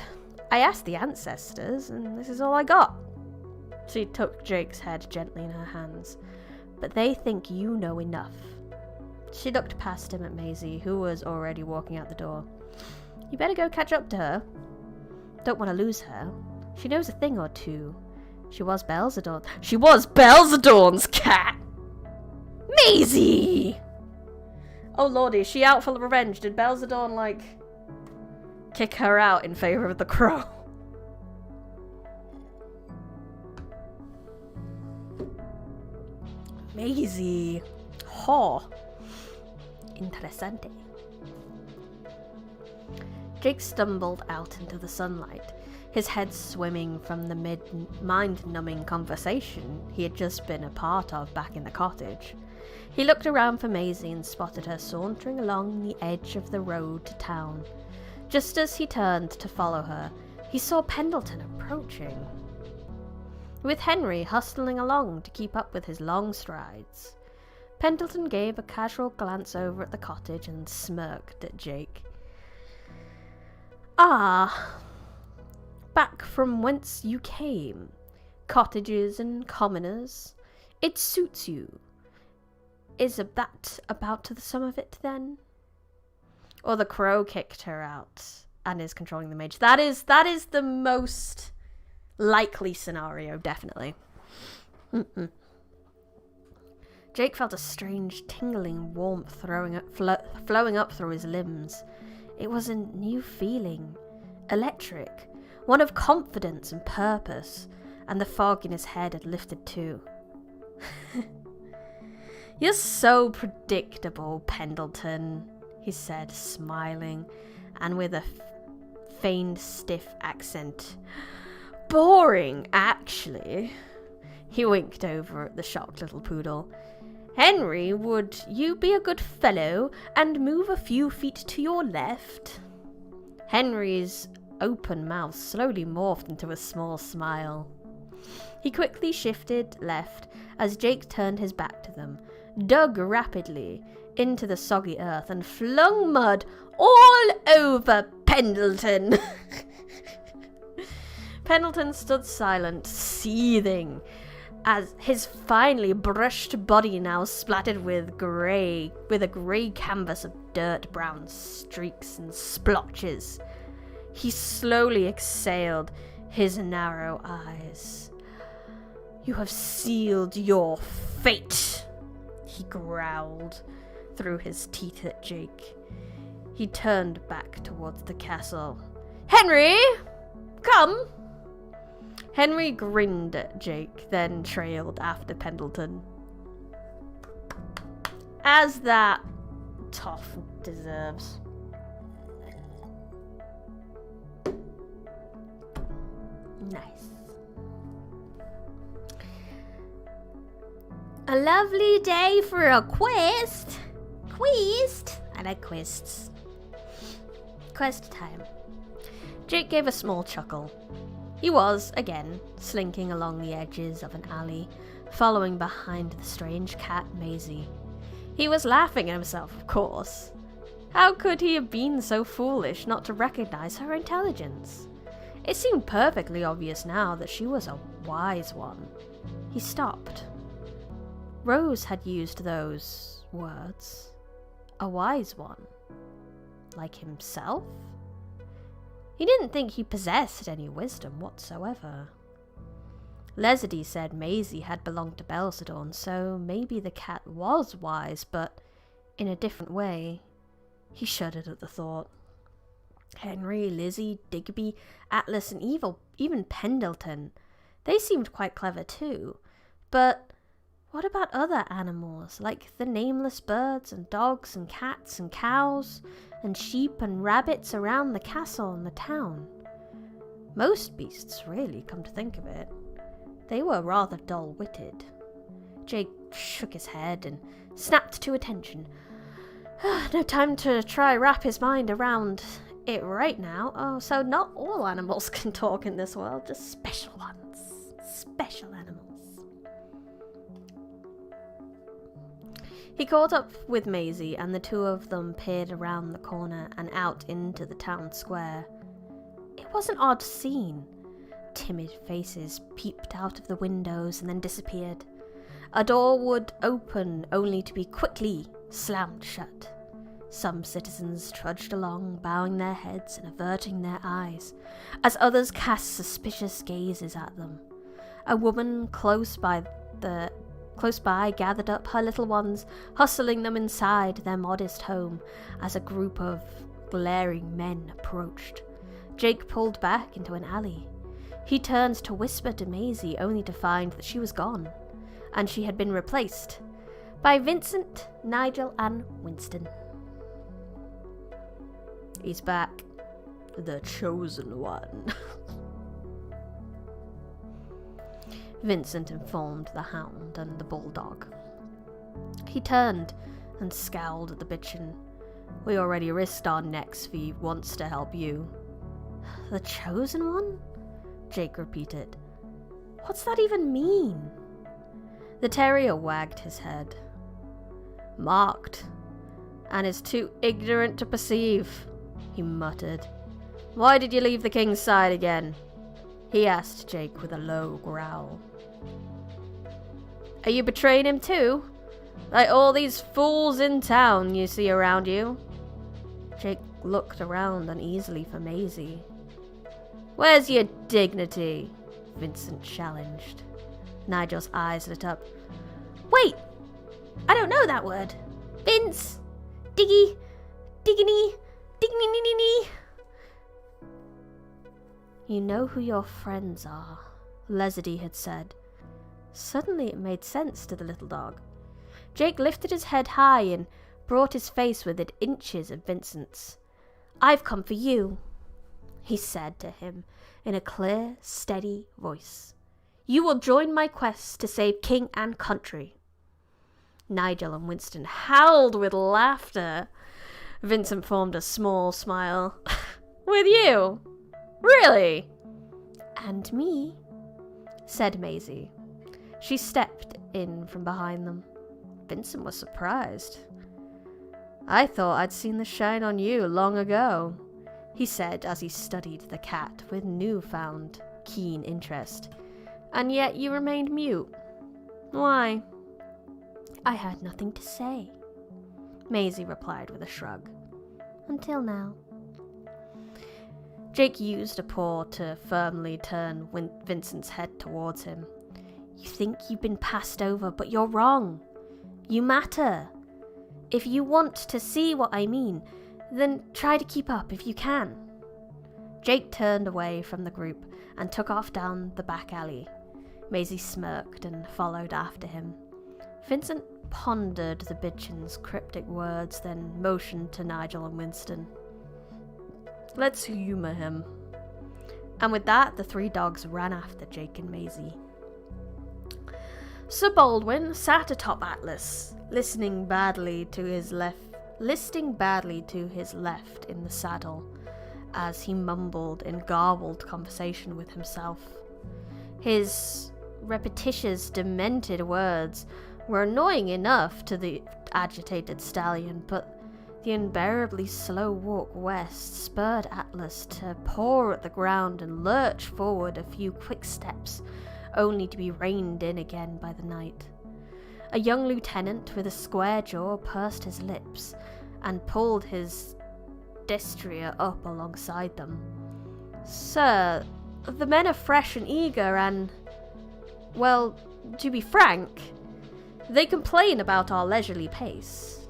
"I asked the ancestors, and this is all I got." She took Jake's head gently in her hands. "But they think you know enough." She looked past him at Maisie, who was already walking out the door. "You better go catch up to her. Don't want to lose her. She knows a thing or two. She was Belzadorn's cat!" "Maisie!" "Oh lordy, is she out for revenge? Did Belzadorn, kick her out in favour of the crow?" Maisie. Ho. Interessante. Jake stumbled out into the sunlight, his head swimming from the mind-numbing conversation he had just been a part of back in the cottage. He looked around for Maisie and spotted her sauntering along the edge of the road to town. Just as he turned to follow her, he saw Pendleton approaching, with Henry hustling along to keep up with his long strides. Pendleton gave a casual glance over at the cottage and smirked at Jake. "Ah, back from whence you came. Cottages and commoners. It suits you. Is that about the sum of it, then?" Or the crow kicked her out and is controlling the mage. That is the most likely scenario, definitely. Jake felt a strange tingling warmth flowing up through his limbs. It was a new feeling, electric, one of confidence and purpose, and the fog in his head had lifted too. "You're so predictable, Pendleton," he said, smiling, and with a feigned stiff accent. "Boring, actually." He winked over at the shocked little poodle. "Henry, would you be a good fellow and move a few feet to your left?" Henry's open mouth slowly morphed into a small smile. He quickly shifted left as Jake turned his back to them, dug rapidly into the soggy earth, and flung mud all over Pendleton. Pendleton stood silent, seething, as his finely brushed body now splattered with a grey canvas of dirt brown streaks and splotches. He slowly exhaled, his narrow eyes. "You have sealed your fate," he growled through his teeth at Jake. He turned back towards the castle. "Henry, come!" Henry grinned at Jake, then trailed after Pendleton. As that toff deserves. Nice. A lovely day for a quest. Quest? I like quests. Quest time. Jake gave a small chuckle. He was, again, slinking along the edges of an alley, following behind the strange cat Maisie. He was laughing at himself, of course. How could he have been so foolish not to recognize her intelligence? It seemed perfectly obvious now that she was a wise one. He stopped. Rose had used those words. A wise one. Like himself? He didn't think he possessed any wisdom whatsoever. Leslie said Maisie had belonged to Belsadorn, so maybe the cat was wise, but in a different way. He shuddered at the thought. Henry, Lizzie, Digby, Atlas, and even Pendleton. They seemed quite clever too. But what about other animals, like the nameless birds and dogs and cats and cows and sheep and rabbits around the castle and the town? Most beasts, really, come to think of it. They were rather dull-witted. Jake shook his head and snapped to attention. No time to try wrap his mind around it right now. Oh, so not all animals can talk in this world, just special ones. Special animals. He caught up with Maisie, and the two of them peered around the corner and out into the town square. It was an odd scene. Timid faces peeped out of the windows and then disappeared. A door would open only to be quickly slammed shut. Some citizens trudged along, bowing their heads and averting their eyes, as others cast suspicious gazes at them. A woman close by gathered up her little ones, hustling them inside their modest home as a group of glaring men approached. Jake pulled back into an alley. He turned to whisper to Maisie, only to find that she was gone, and she had been replaced by Vincent, Nigel, and Winston. He's back. The chosen one. Vincent informed the hound and the bulldog. He turned and scowled at the bitchin. We already risked our necks if he wants to help you. The chosen one? Jake repeated. What's that even mean? The terrier wagged his head. Marked, and is too ignorant to perceive, he muttered. Why did you leave the king's side again? He asked Jake with a low growl. Are you betraying him too? Like all these fools in town you see around you? Jake looked around uneasily for Maisie. Where's your dignity? Vincent challenged. Nigel's eyes lit up. Wait! I don't know that word. Vince! Diggy! Digginy! Dignity! You know who your friends are, Leslie had said. Suddenly it made sense to the little dog. Jake lifted his head high and brought his face within inches of Vincent's. I've come for you, he said to him in a clear, steady voice. You will join my quest to save king and country. Nigel and Winston howled with laughter. Vincent formed a small smile. With you? Really? And me, said Maisie. She stepped in from behind them. Vincent was surprised. I thought I'd seen the shine on you long ago, he said as he studied the cat with newfound keen interest. And yet you remained mute. Why? I had nothing to say, Maisie replied with a shrug. Until now. Jake used a paw to firmly turn Vincent's head towards him. You think you've been passed over, but you're wrong. You matter. If you want to see what I mean, then try to keep up if you can. Jake turned away from the group and took off down the back alley. Maisie smirked and followed after him. Vincent pondered the bitchin's cryptic words, then motioned to Nigel and Winston. Let's humour him. And with that, the three dogs ran after Jake and Maisie. Sir Baldwin sat atop Atlas, listening badly to his left in the saddle, as he mumbled in garbled conversation with himself. His repetitious, demented words were annoying enough to the agitated stallion, but The unbearably slow walk west spurred Atlas to paw at the ground and lurch forward a few quick steps, only to be reined in again by the night. A young lieutenant with a square jaw pursed his lips and pulled his destrier up alongside them. "Sir, the men are fresh and eager and, well, to be frank, they complain about our leisurely pace."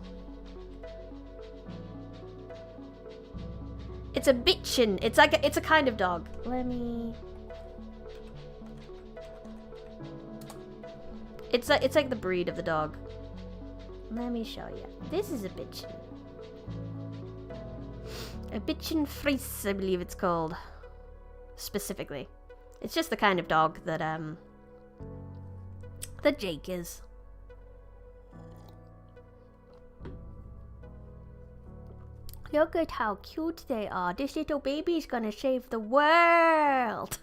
It's a bitchin'. It's a kind of dog. It's like the breed of the dog. Let me show you. This is a bitchin'. A bitchin' Frise, I believe it's called. Specifically. It's just the kind of dog that Jake is. Look at how cute they are. This little baby's gonna save the world.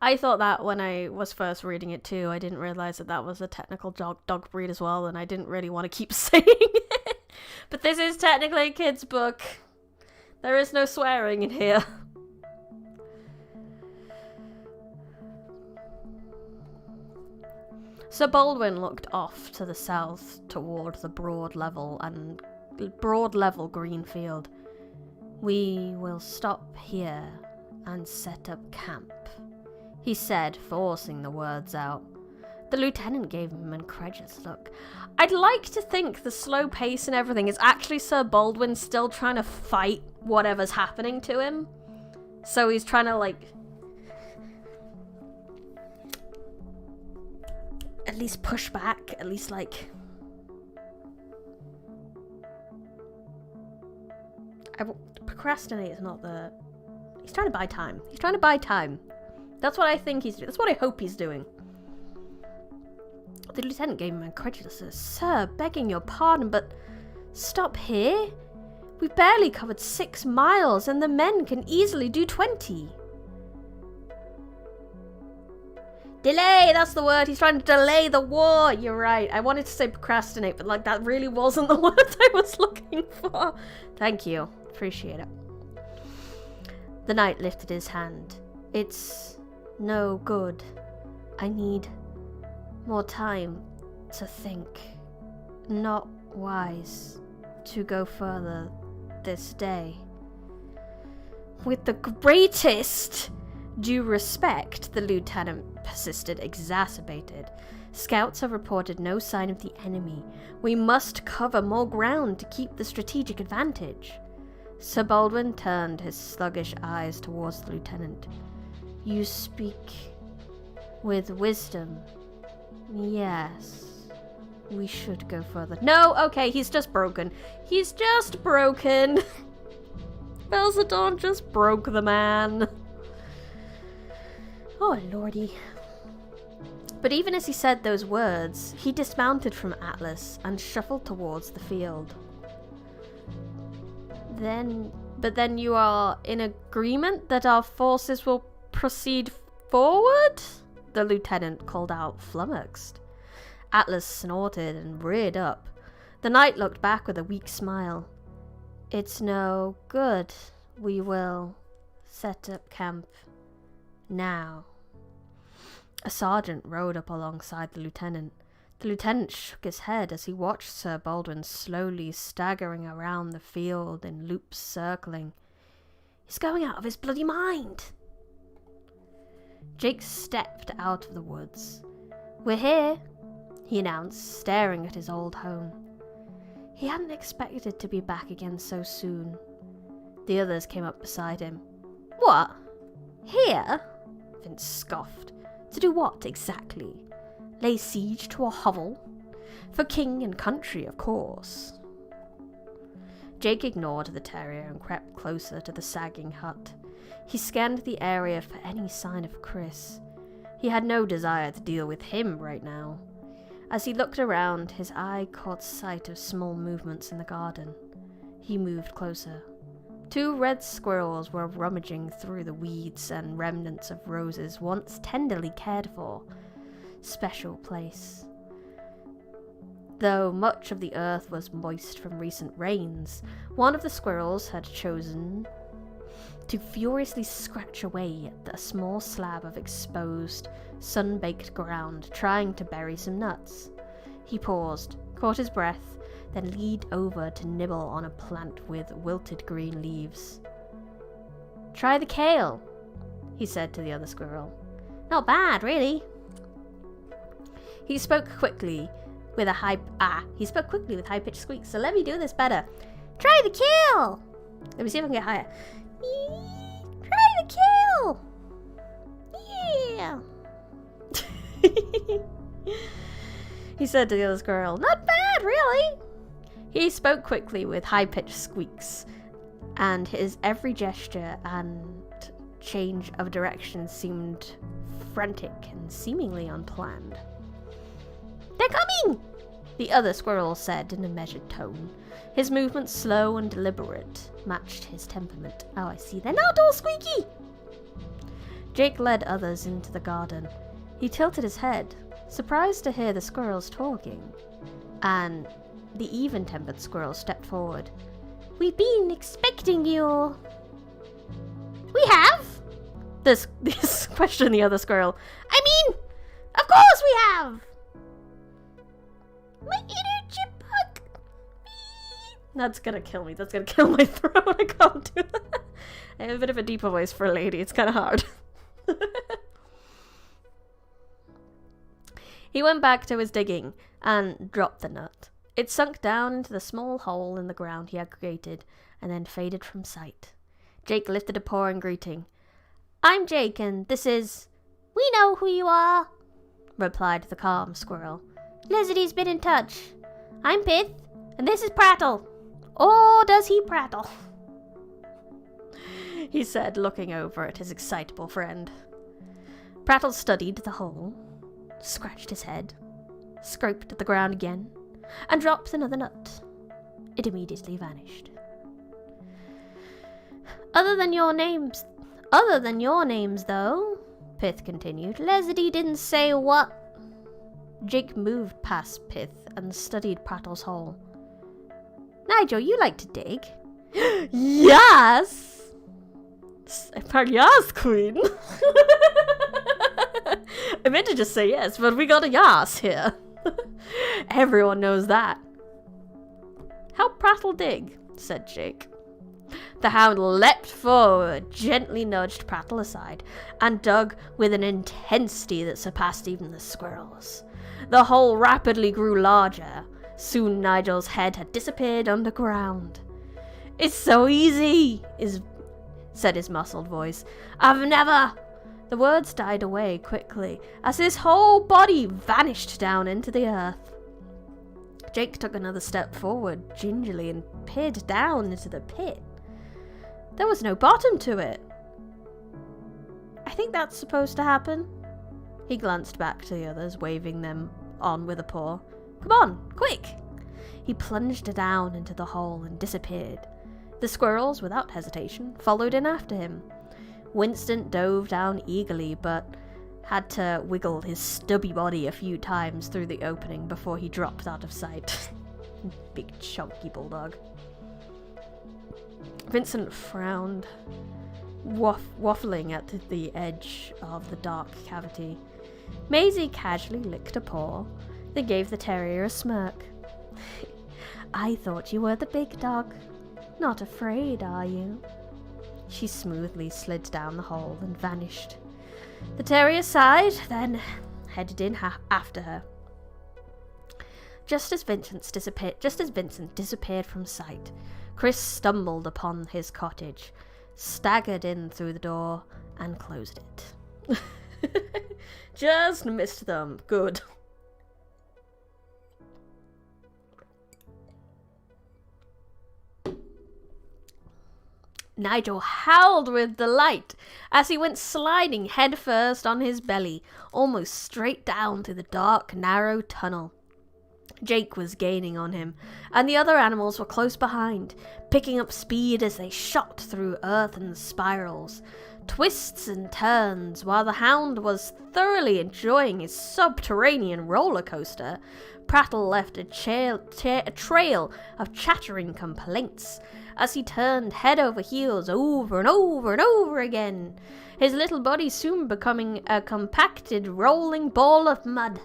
I thought that when I was first reading it too. I didn't realize that was a technical dog breed as well, and I didn't really want to keep saying it. But this is technically a kid's book. There is no swearing in here. Sir Baldwin looked off to the south toward the broad level green field. "We will stop here and set up camp," he said, forcing the words out. The lieutenant gave him an incredulous look. I'd like to think the slow pace and everything is actually Sir Baldwin still trying to fight whatever's happening to him. So he's trying to, at least push back, at least procrastinate is not the... He's trying to buy time. He's trying to buy time. That's what I think he's doing. That's what I hope he's doing. The lieutenant gave him an incredulous, "Sir, begging your pardon, but stop here? We've barely covered 6 miles and the men can easily do 20. Delay, that's the word. He's trying to delay the war. You're right. I wanted to say procrastinate, but that really wasn't the word I was looking for. Thank you. Appreciate it. The knight lifted his hand. "It's no good. I need more time to think. Not wise to go further this day." "With the greatest due respect," the lieutenant persisted, exacerbated. "Scouts have reported no sign of the enemy. We must cover more ground to keep the strategic advantage." Sir Baldwin turned his sluggish eyes towards the lieutenant. "You speak with wisdom. Yes, we should go further." No, okay, he's just broken. He's just broken. Belzadon just broke the man. Oh, lordy. But even as he said those words, he dismounted from Atlas and shuffled towards the field. But then you are in agreement that our forces will proceed forward? The lieutenant called out, flummoxed. Atlas snorted and reared up. The knight looked back with a weak smile. "It's no good. We will set up camp now." A sergeant rode up alongside the lieutenant. The lieutenant shook his head as he watched Sir Baldwin slowly staggering around the field in loops circling. "He's going out of his bloody mind!" Jake stepped out of the woods. "We're here," he announced, staring at his old home. He hadn't expected to be back again so soon. The others came up beside him. "What? Here?" Vince scoffed. "To do what, exactly? Lay siege to a hovel? For king and country, of course." Jake ignored the terrier and crept closer to the sagging hut. He scanned the area for any sign of Chris. He had no desire to deal with him right now. As he looked around, his eye caught sight of small movements in the garden. He moved closer. 2 red squirrels were rummaging through the weeds and remnants of roses once tenderly cared for. Special place. Though much of the earth was moist from recent rains, one of the squirrels had chosen to furiously scratch away at a small slab of exposed, sun-baked ground, trying to bury some nuts. He paused, caught his breath, then leaned over to nibble on a plant with wilted green leaves. "Try the kale," he said to the other squirrel. "Not bad, really." He spoke quickly with high-pitched squeaks. So let me do this better. "Try the kale." Let me see if I can get higher. "Try the kale." Yeah. He said to the other squirrel. "Not bad, really." He spoke quickly with high-pitched squeaks, and his every gesture and change of direction seemed frantic and seemingly unplanned. "They're coming!" the other squirrel said in a measured tone. His movements, slow and deliberate, matched his temperament. "Oh, I see. They're not all squeaky." Jake led others into the garden. He tilted his head, surprised to hear the squirrels talking, and the even-tempered squirrel stepped forward. "We've been expecting you." "We have?" This questioned the other squirrel. "I mean, of course we have!" "My inner chipmunk." That's gonna kill me. That's gonna kill my throat. I can't do that. I have a bit of a deeper voice for a lady. It's kind of hard. He went back to his digging and dropped the nut. It sunk down into the small hole in the ground he had created and then faded from sight. Jake lifted a paw in greeting. "I'm Jake, and this is—" "We know who you are," replied the calm squirrel. "Lizardy's been in touch. I'm Pith, and this is Prattle. Or does he prattle?" he said, looking over at his excitable friend. Prattle studied the hole, scratched his head, scraped at the ground again, and dropped another nut. It immediately vanished. Other than your names, though," Pith continued, "Lizardy didn't say what—" Jake moved past Pith and studied Prattle's hole. "Nigel, you like to dig?" "Yes!" "Yes, Queen!" I meant to just say yes, but we got a yes here. Everyone knows that. "Help Prattle dig," said Jake. The hound leapt forward, gently nudged Prattle aside, and dug with an intensity that surpassed even the squirrels. The hole rapidly grew larger. Soon Nigel's head had disappeared underground. "It's so easy," said his muscled voice. "I've never—" The words died away quickly as his whole body vanished down into the earth. Jake took another step forward, gingerly, and peered down into the pit. There was no bottom to it. "I think that's supposed to happen." He glanced back to the others, waving them on with a paw. "Come on, quick!" He plunged down into the hole and disappeared. The squirrels, without hesitation, followed in after him. Winston dove down eagerly, but had to wiggle his stubby body a few times through the opening before he dropped out of sight. Big chunky bulldog. Vincent frowned, waffling at the edge of the dark cavity. Maisie casually licked a paw, then gave the terrier a smirk. "I thought you were the big dog. Not afraid, are you?" She smoothly slid down the hole and vanished. The terrier sighed, then headed in after her. Just as Vincent disappeared from sight, Chris stumbled upon his cottage, staggered in through the door, and closed it. Just missed them. Good. Nigel howled with delight as he went sliding headfirst on his belly, almost straight down through the dark, narrow tunnel. Jake was gaining on him, and the other animals were close behind, picking up speed as they shot through earthen spirals, twists and turns. While the hound was thoroughly enjoying his subterranean roller coaster, Prattle left a trail of chattering complaints as he turned head over heels over and over and over again, his little body soon becoming a compacted rolling ball of mud.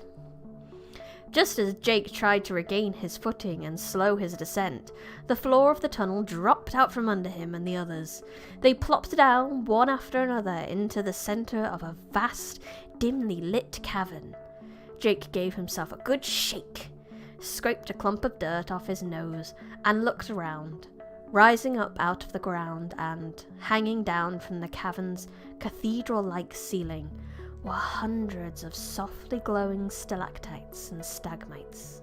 Just as Jake tried to regain his footing and slow his descent, the floor of the tunnel dropped out from under him and the others. They plopped down one after another into the center of a vast, dimly lit cavern. Jake gave himself a good shake, scraped a clump of dirt off his nose, and looked around. Rising up out of the ground and hanging down from the cavern's cathedral-like ceiling were hundreds of softly glowing stalactites and stalagmites.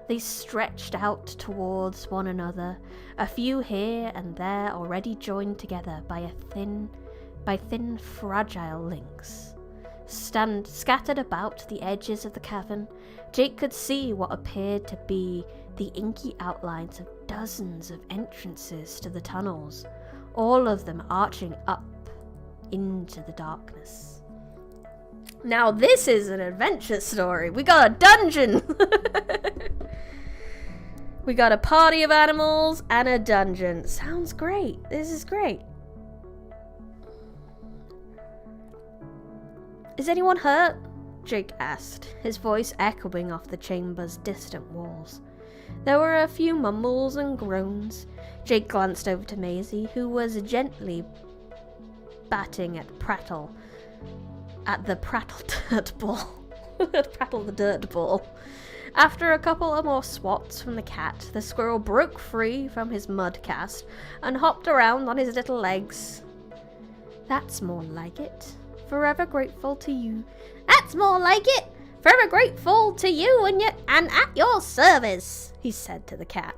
They stretched out towards one another, a few here and there already joined together by thin fragile links. Scattered about the edges of the cavern, Jake could see what appeared to be the inky outlines of dozens of entrances to the tunnels, all of them arching up into the darkness. Now this is an adventure story. We got a dungeon! We got a party of animals and a dungeon. Sounds great. This is great. Is anyone hurt? Jake asked, his voice echoing off the chamber's distant walls. There were a few mumbles and groans. Jake glanced over to Maisie, who was gently batting at the Prattle dirt ball. Prattle the dirt ball. After a couple of more swats from the cat, the squirrel broke free from his mud cast and hopped around on his little legs. That's more like it. Forever grateful to you. That's more like it. Forever grateful to you and at your service, he said to the cat.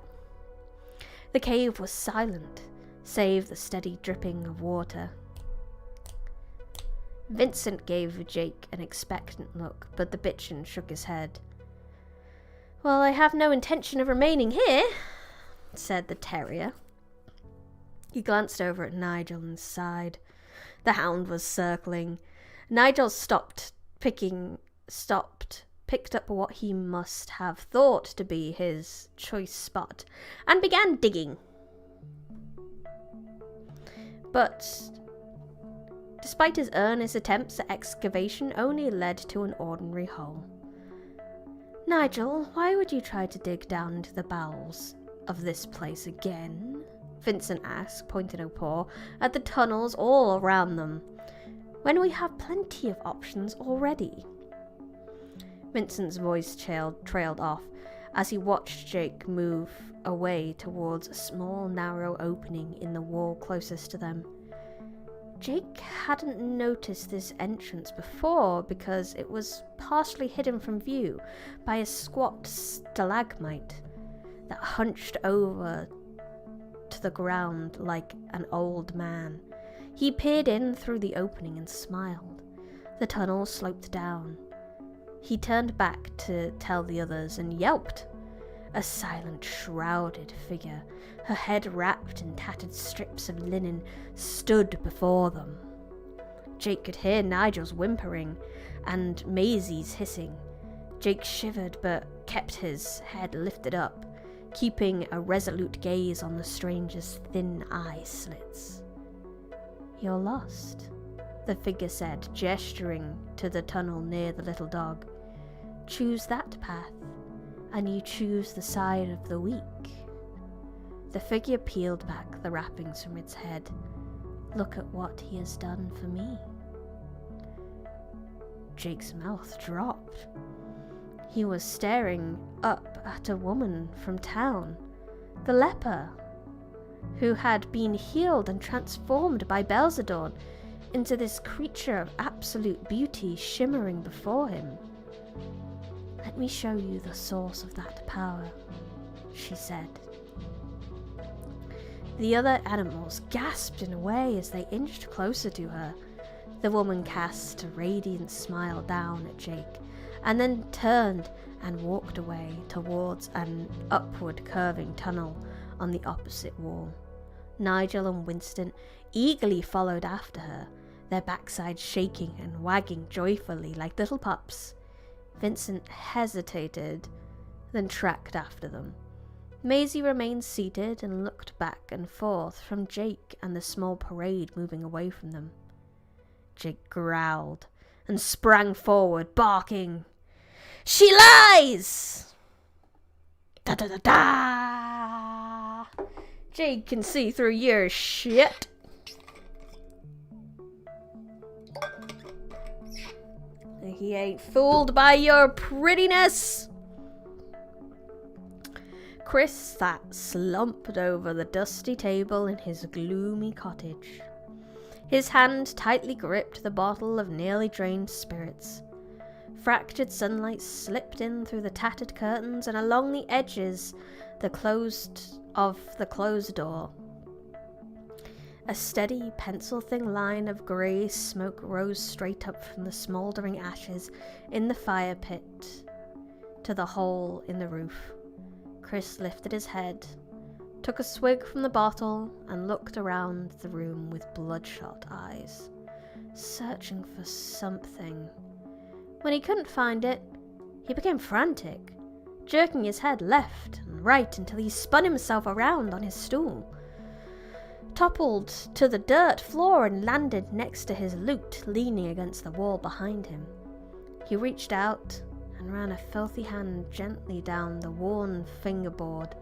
The cave was silent, save the steady dripping of water. Vincent gave Jake an expectant look, but the bitchin shook his head. Well, I have no intention of remaining here, said the terrier. He glanced over at Nigel and sighed. The hound was circling. Nigel picked up what he must have thought to be his choice spot, and began digging. But despite his earnest attempts at excavation, only led to an ordinary hole. Nigel, why would you try to dig down into the bowels of this place again? Vincent asked, pointing a paw at the tunnels all around them, when we have plenty of options already. Vincent's voice trailed off as he watched Jake move away towards a small, narrow opening in the wall closest to them. Jake hadn't noticed this entrance before because it was partially hidden from view by a squat stalagmite that hunched over to the ground like an old man. He peered in through the opening and smiled. The tunnel sloped down. He turned back to tell the others and yelped. A silent, shrouded figure, her head wrapped in tattered strips of linen, stood before them. Jake could hear Nigel's whimpering and Maisie's hissing. Jake shivered but kept his head lifted up, keeping a resolute gaze on the stranger's thin eye slits. You're lost, the figure said, gesturing to the tunnel near the little dog. Choose that path, and you choose the side of the weak. The figure peeled back the wrappings from its head. Look at what he has done for me. Jake's mouth dropped. He was staring up at a woman from town, the leper, who had been healed and transformed by Belzadorn into this creature of absolute beauty shimmering before him. Let me show you the source of that power, she said. The other animals gasped in a way as they inched closer to her. The woman cast a radiant smile down at Jake, and then turned and walked away towards an upward curving tunnel on the opposite wall. Nigel and Winston eagerly followed after her, their backsides shaking and wagging joyfully like little pups. Vincent hesitated, then tracked after them. Maisie remained seated and looked back and forth from Jake and the small parade moving away from them. Jake growled and sprang forward, barking, "She lies!" Da-da-da-da! Jake can see through your shit. He ain't fooled by your prettiness. Chris sat slumped over the dusty table in his gloomy cottage. His hand tightly gripped the bottle of nearly drained spirits. Fractured sunlight slipped in through the tattered curtains and along the edges of the closed door. A steady, pencil-thin line of grey smoke rose straight up from the smouldering ashes in the fire pit to the hole in the roof. Chris lifted his head, took a swig from the bottle, and looked around the room with bloodshot eyes, searching for something. When he couldn't find it, he became frantic, jerking his head left and right until he spun himself around on his stool, toppled to the dirt floor and landed next to his loot leaning against the wall behind him. He reached out and ran a filthy hand gently down the worn fingerboard.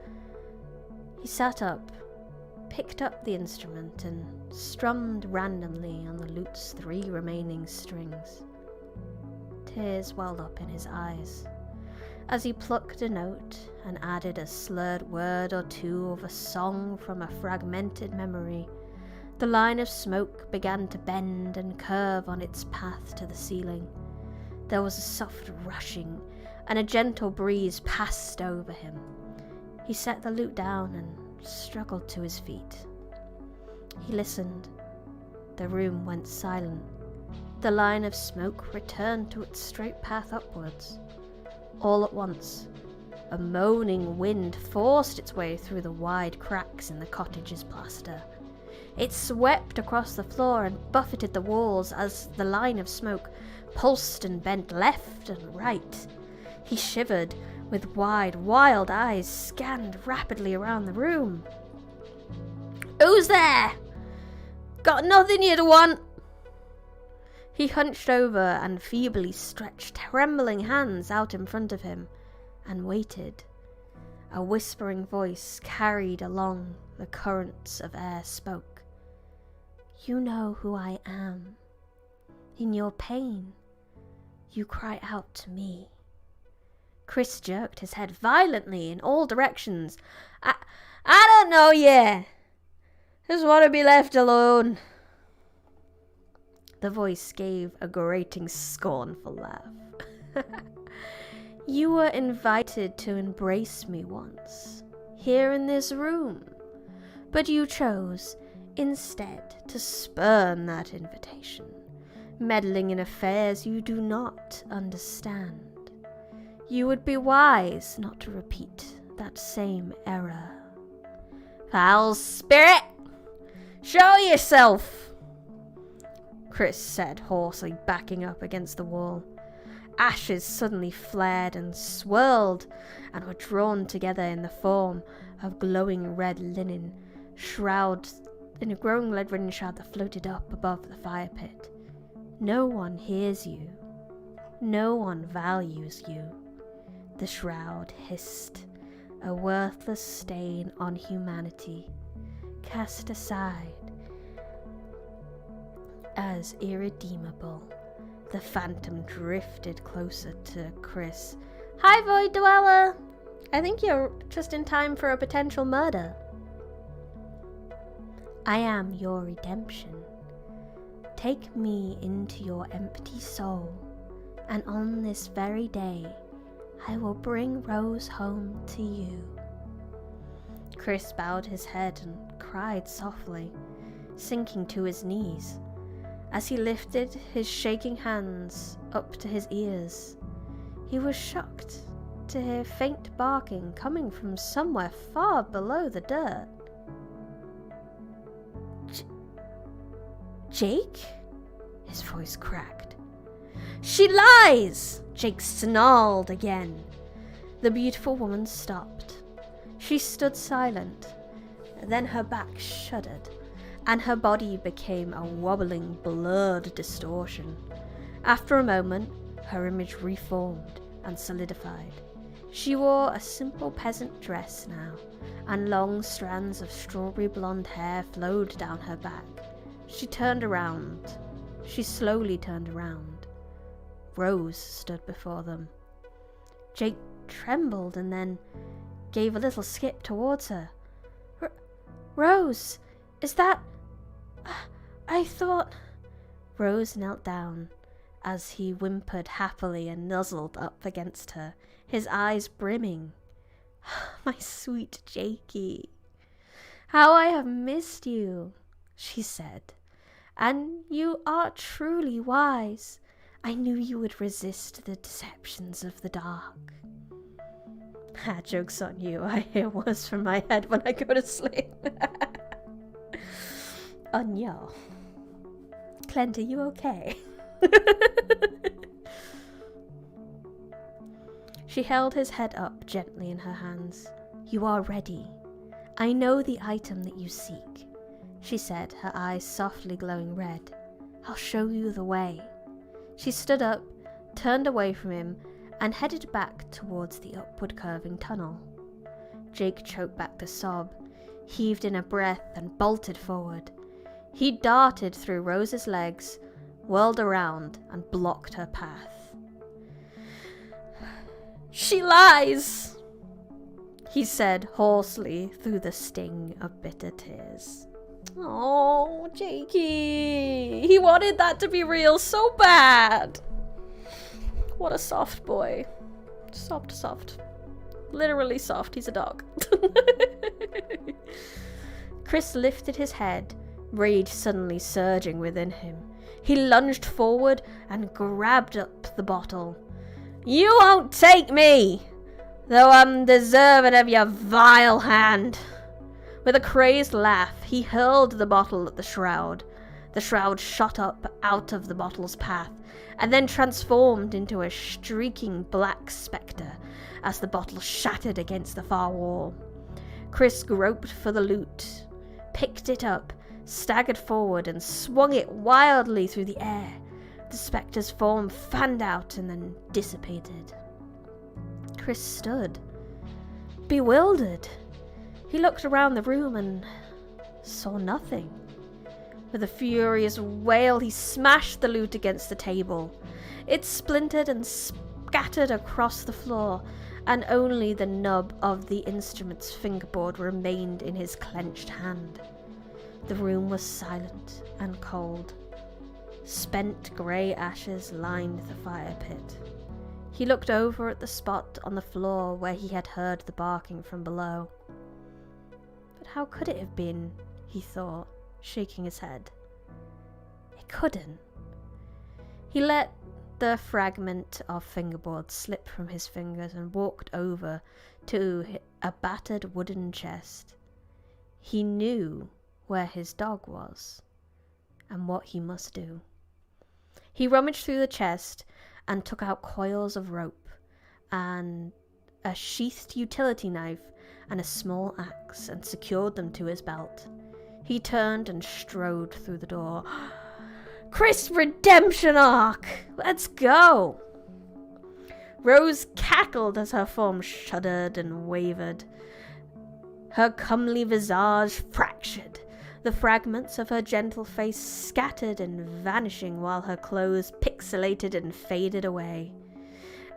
He sat up, picked up the instrument, and strummed randomly on the lute's 3 remaining strings. Tears welled up in his eyes as he plucked a note and added a slurred word or two of a song from a fragmented memory. The line of smoke began to bend and curve on its path to the ceiling. There was a soft rushing, and a gentle breeze passed over him. He set the lute down and struggled to his feet. He listened. The room went silent. The line of smoke returned to its straight path upwards. All at once, a moaning wind forced its way through the wide cracks in the cottage's plaster. It swept across the floor and buffeted the walls as the line of smoke pulsed and bent left and right. He shivered, with wide, wild eyes scanned rapidly around the room. "Who's there? Got nothing you'd want?" He hunched over and feebly stretched trembling hands out in front of him and waited. A whispering voice carried along the currents of air spoke. "You know who I am. In your pain, you cry out to me." Chris jerked his head violently in all directions. I don't know you. Just want to be left alone." The voice gave a grating, scornful laugh. "You were invited to embrace me once, here in this room, but you chose instead to spurn that invitation, meddling in affairs you do not understand. You would be wise not to repeat that same error." "Foul spirit! Show yourself!" Chris said hoarsely, backing up against the wall. Ashes suddenly flared and swirled and were drawn together in the form of glowing red linen shroud in a growing red shroud that floated up above the fire pit. "No one hears you. No one values you," the shroud hissed, a worthless stain on humanity, cast aside as irredeemable. The phantom drifted closer to Chris. "Hi, Void Dweller! I think you're just in time for a potential murder." "I am your redemption. Take me into your empty soul, and on this very day, I will bring Rose home to you." Chris bowed his head and cried softly, sinking to his knees. As he lifted his shaking hands up to his ears, he was shocked to hear faint barking coming from somewhere far below the dirt. Jake? His voice cracked. She lies! Jake snarled again. The beautiful woman stopped. She stood silent. Then her back shuddered, and her body became a wobbling, blurred distortion. After a moment, her image reformed and solidified. She wore a simple peasant dress now, and long strands of strawberry blonde hair flowed down her back. She turned around. She slowly turned around. Rose stood before them. Jake trembled and then gave a little skip towards her. Rose, is that... I thought... Rose knelt down as he whimpered happily and nuzzled up against her, his eyes brimming. My sweet Jakey, how I have missed you, she said. And you are truly wise. I knew you would resist the deceptions of the dark. Joke's on you. I hear words from my head when I go to sleep. Anya. Clint, are you okay? She held his head up gently in her hands. You are ready. I know the item that you seek, she said, her eyes softly glowing red. I'll show you the way. She stood up, turned away from him, and headed back towards the upward curving tunnel. Jake choked back the sob, heaved in a breath, and bolted forward. He darted through Rose's legs, whirled around, and blocked her path. She lies, he said hoarsely through the sting of bitter tears. Oh, Jakey, he wanted that to be real so bad. What a soft boy. Soft. Literally soft, he's a dog. Chris lifted his head, rage suddenly surging within him. He lunged forward and grabbed up the bottle. You won't take me, though I'm deserving of your vile hand. With a crazed laugh, he hurled the bottle at the shroud. The shroud shot up out of the bottle's path, and then transformed into a streaking black spectre as the bottle shattered against the far wall. Chris groped for the loot, picked it up, staggered forward, and swung it wildly through the air. The spectre's form fanned out and then dissipated. Chris stood, bewildered. He looked around the room and saw nothing. With a furious wail, he smashed the loot against the table. It splintered and scattered across the floor, and only the nub of the instrument's fingerboard remained in his clenched hand. The room was silent and cold. Spent grey ashes lined the fire pit. He looked over at the spot on the floor where he had heard the barking from below. But how could it have been, he thought, shaking his head. It couldn't. He let the fragment of fingerboard slip from his fingers and walked over to a battered wooden chest. He knew where his dog was and what he must do. He rummaged through the chest and took out coils of rope and a sheathed utility knife and a small axe and secured them to his belt. He turned and strode through the door. Chris' redemption arc! Let's go! Rose cackled as her form shuddered and wavered. Her comely visage fractured. The fragments of her gentle face scattered and vanishing while her clothes pixelated and faded away.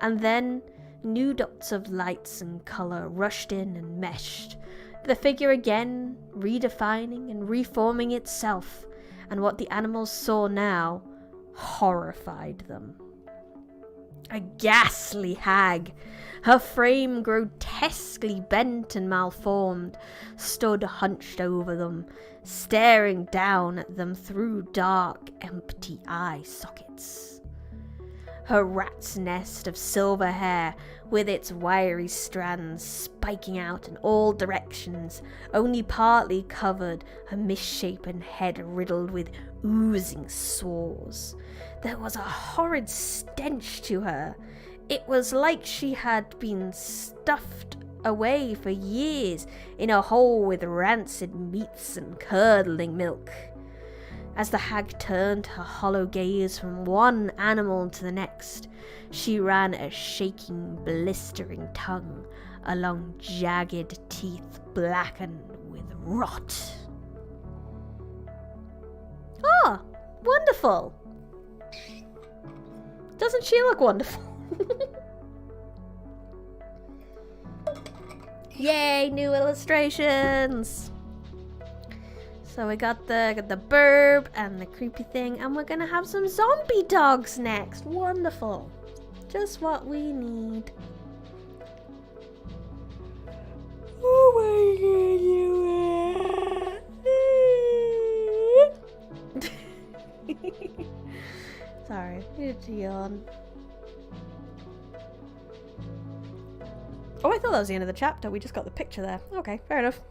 And then new dots of lights and colour rushed in and meshed. The figure again redefining and reforming itself, and what the animals saw now horrified them. A ghastly hag, her frame grotesquely bent and malformed, stood hunched over them, staring down at them through dark, empty eye sockets. Her rat's nest of silver hair with its wiry strands spiking out in all directions, only partly covered her misshapen head riddled with oozing sores. There was a horrid stench to her. It was like she had been stuffed away for years in a hole with rancid meats and curdling milk. As the hag turned her hollow gaze from one animal to the next, she ran a shaking, blistering tongue along jagged teeth blackened with rot. Ah, wonderful! Doesn't she look wonderful? Yay, new illustrations! So we got the burb and the creepy thing, and we're gonna have some zombie dogs next. Wonderful. Just what we need. Oh my god, you Sorry, I needed to yawn. Oh, I thought that was the end of the chapter. We just got the picture there. Okay, fair enough.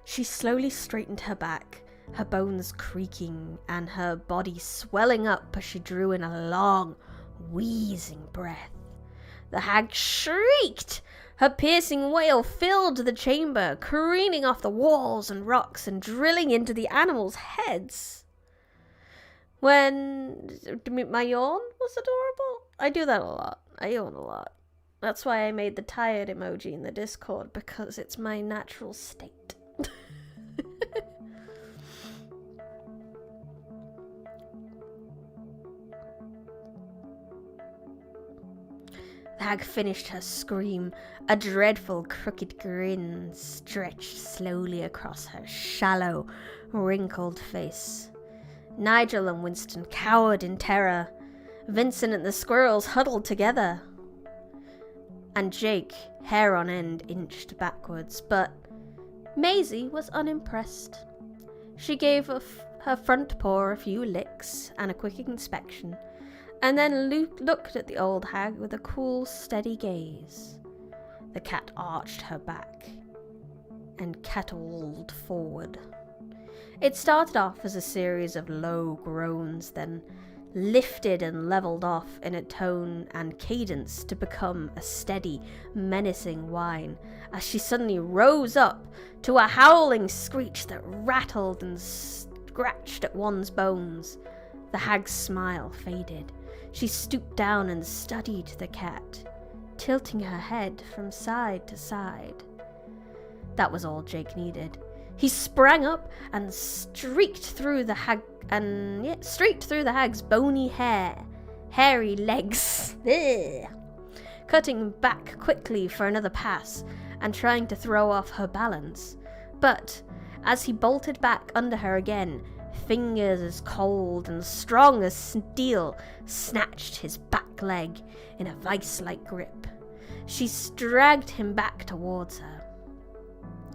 She slowly straightened her back, her bones creaking and her body swelling up as she drew in a long, wheezing breath. The hag shrieked. Her piercing wail filled the chamber, careening off the walls and rocks and drilling into the animals' heads. When my yawn was adorable, I do that a lot. I yawn a lot. That's why I made the tired emoji in the Discord, because it's my natural state. The hag finished her scream. A dreadful crooked grin stretched slowly across her shallow, wrinkled face. Nigel and Winston cowered in terror. Vincent and the squirrels huddled together. And Jake, hair on end, inched backwards, but Maisie was unimpressed. She gave her front paw a few licks and a quick inspection, and then looked at the old hag with a cool, steady gaze. The cat arched her back and cattled forward. It started off as a series of low groans, then lifted and leveled off in a tone and cadence to become a steady, menacing whine, as she suddenly rose up to a howling screech that rattled and scratched at one's bones. The hag's smile faded. She stooped down and studied the cat, tilting her head from side to side. That was all Jake needed. He sprang up and streaked through the hag's bony hairy legs, cutting back quickly for another pass and trying to throw off her balance. But as he bolted back under her again, fingers as cold and strong as steel snatched his back leg in a vice-like grip. She dragged him back towards her.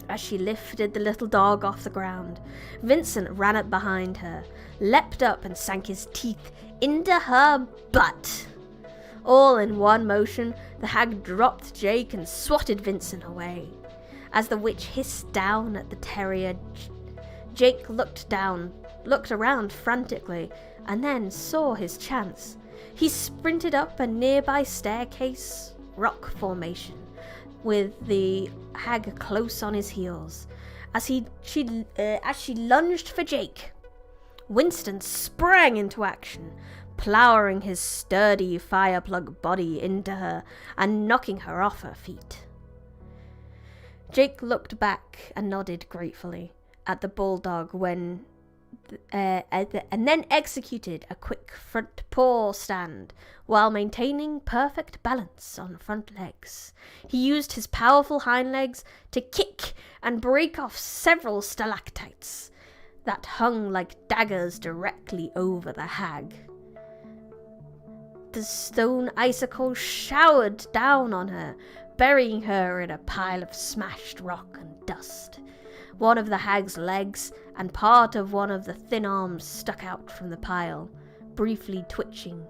As she lifted the little dog off the ground, Vincent ran up behind her, leapt up and sank his teeth into her butt. All in one motion, the hag dropped Jake and swatted Vincent away. As the witch hissed down at the terrier, Jake looked around frantically, and then saw his chance. He sprinted up a nearby staircase, rock formation, with the hag close on his heels. As she lunged for Jake, Winston sprang into action, ploughing his sturdy fireplug body into her and knocking her off her feet. Jake looked back and nodded gratefully at the bulldog and then executed a quick front paw stand while maintaining perfect balance on front legs. He used his powerful hind legs to kick and break off several stalactites that hung like daggers directly over the hag. The stone icicles showered down on her, burying her in a pile of smashed rock and dust. One of the hag's legs and part of one of the thin arms stuck out from the pile, briefly twitching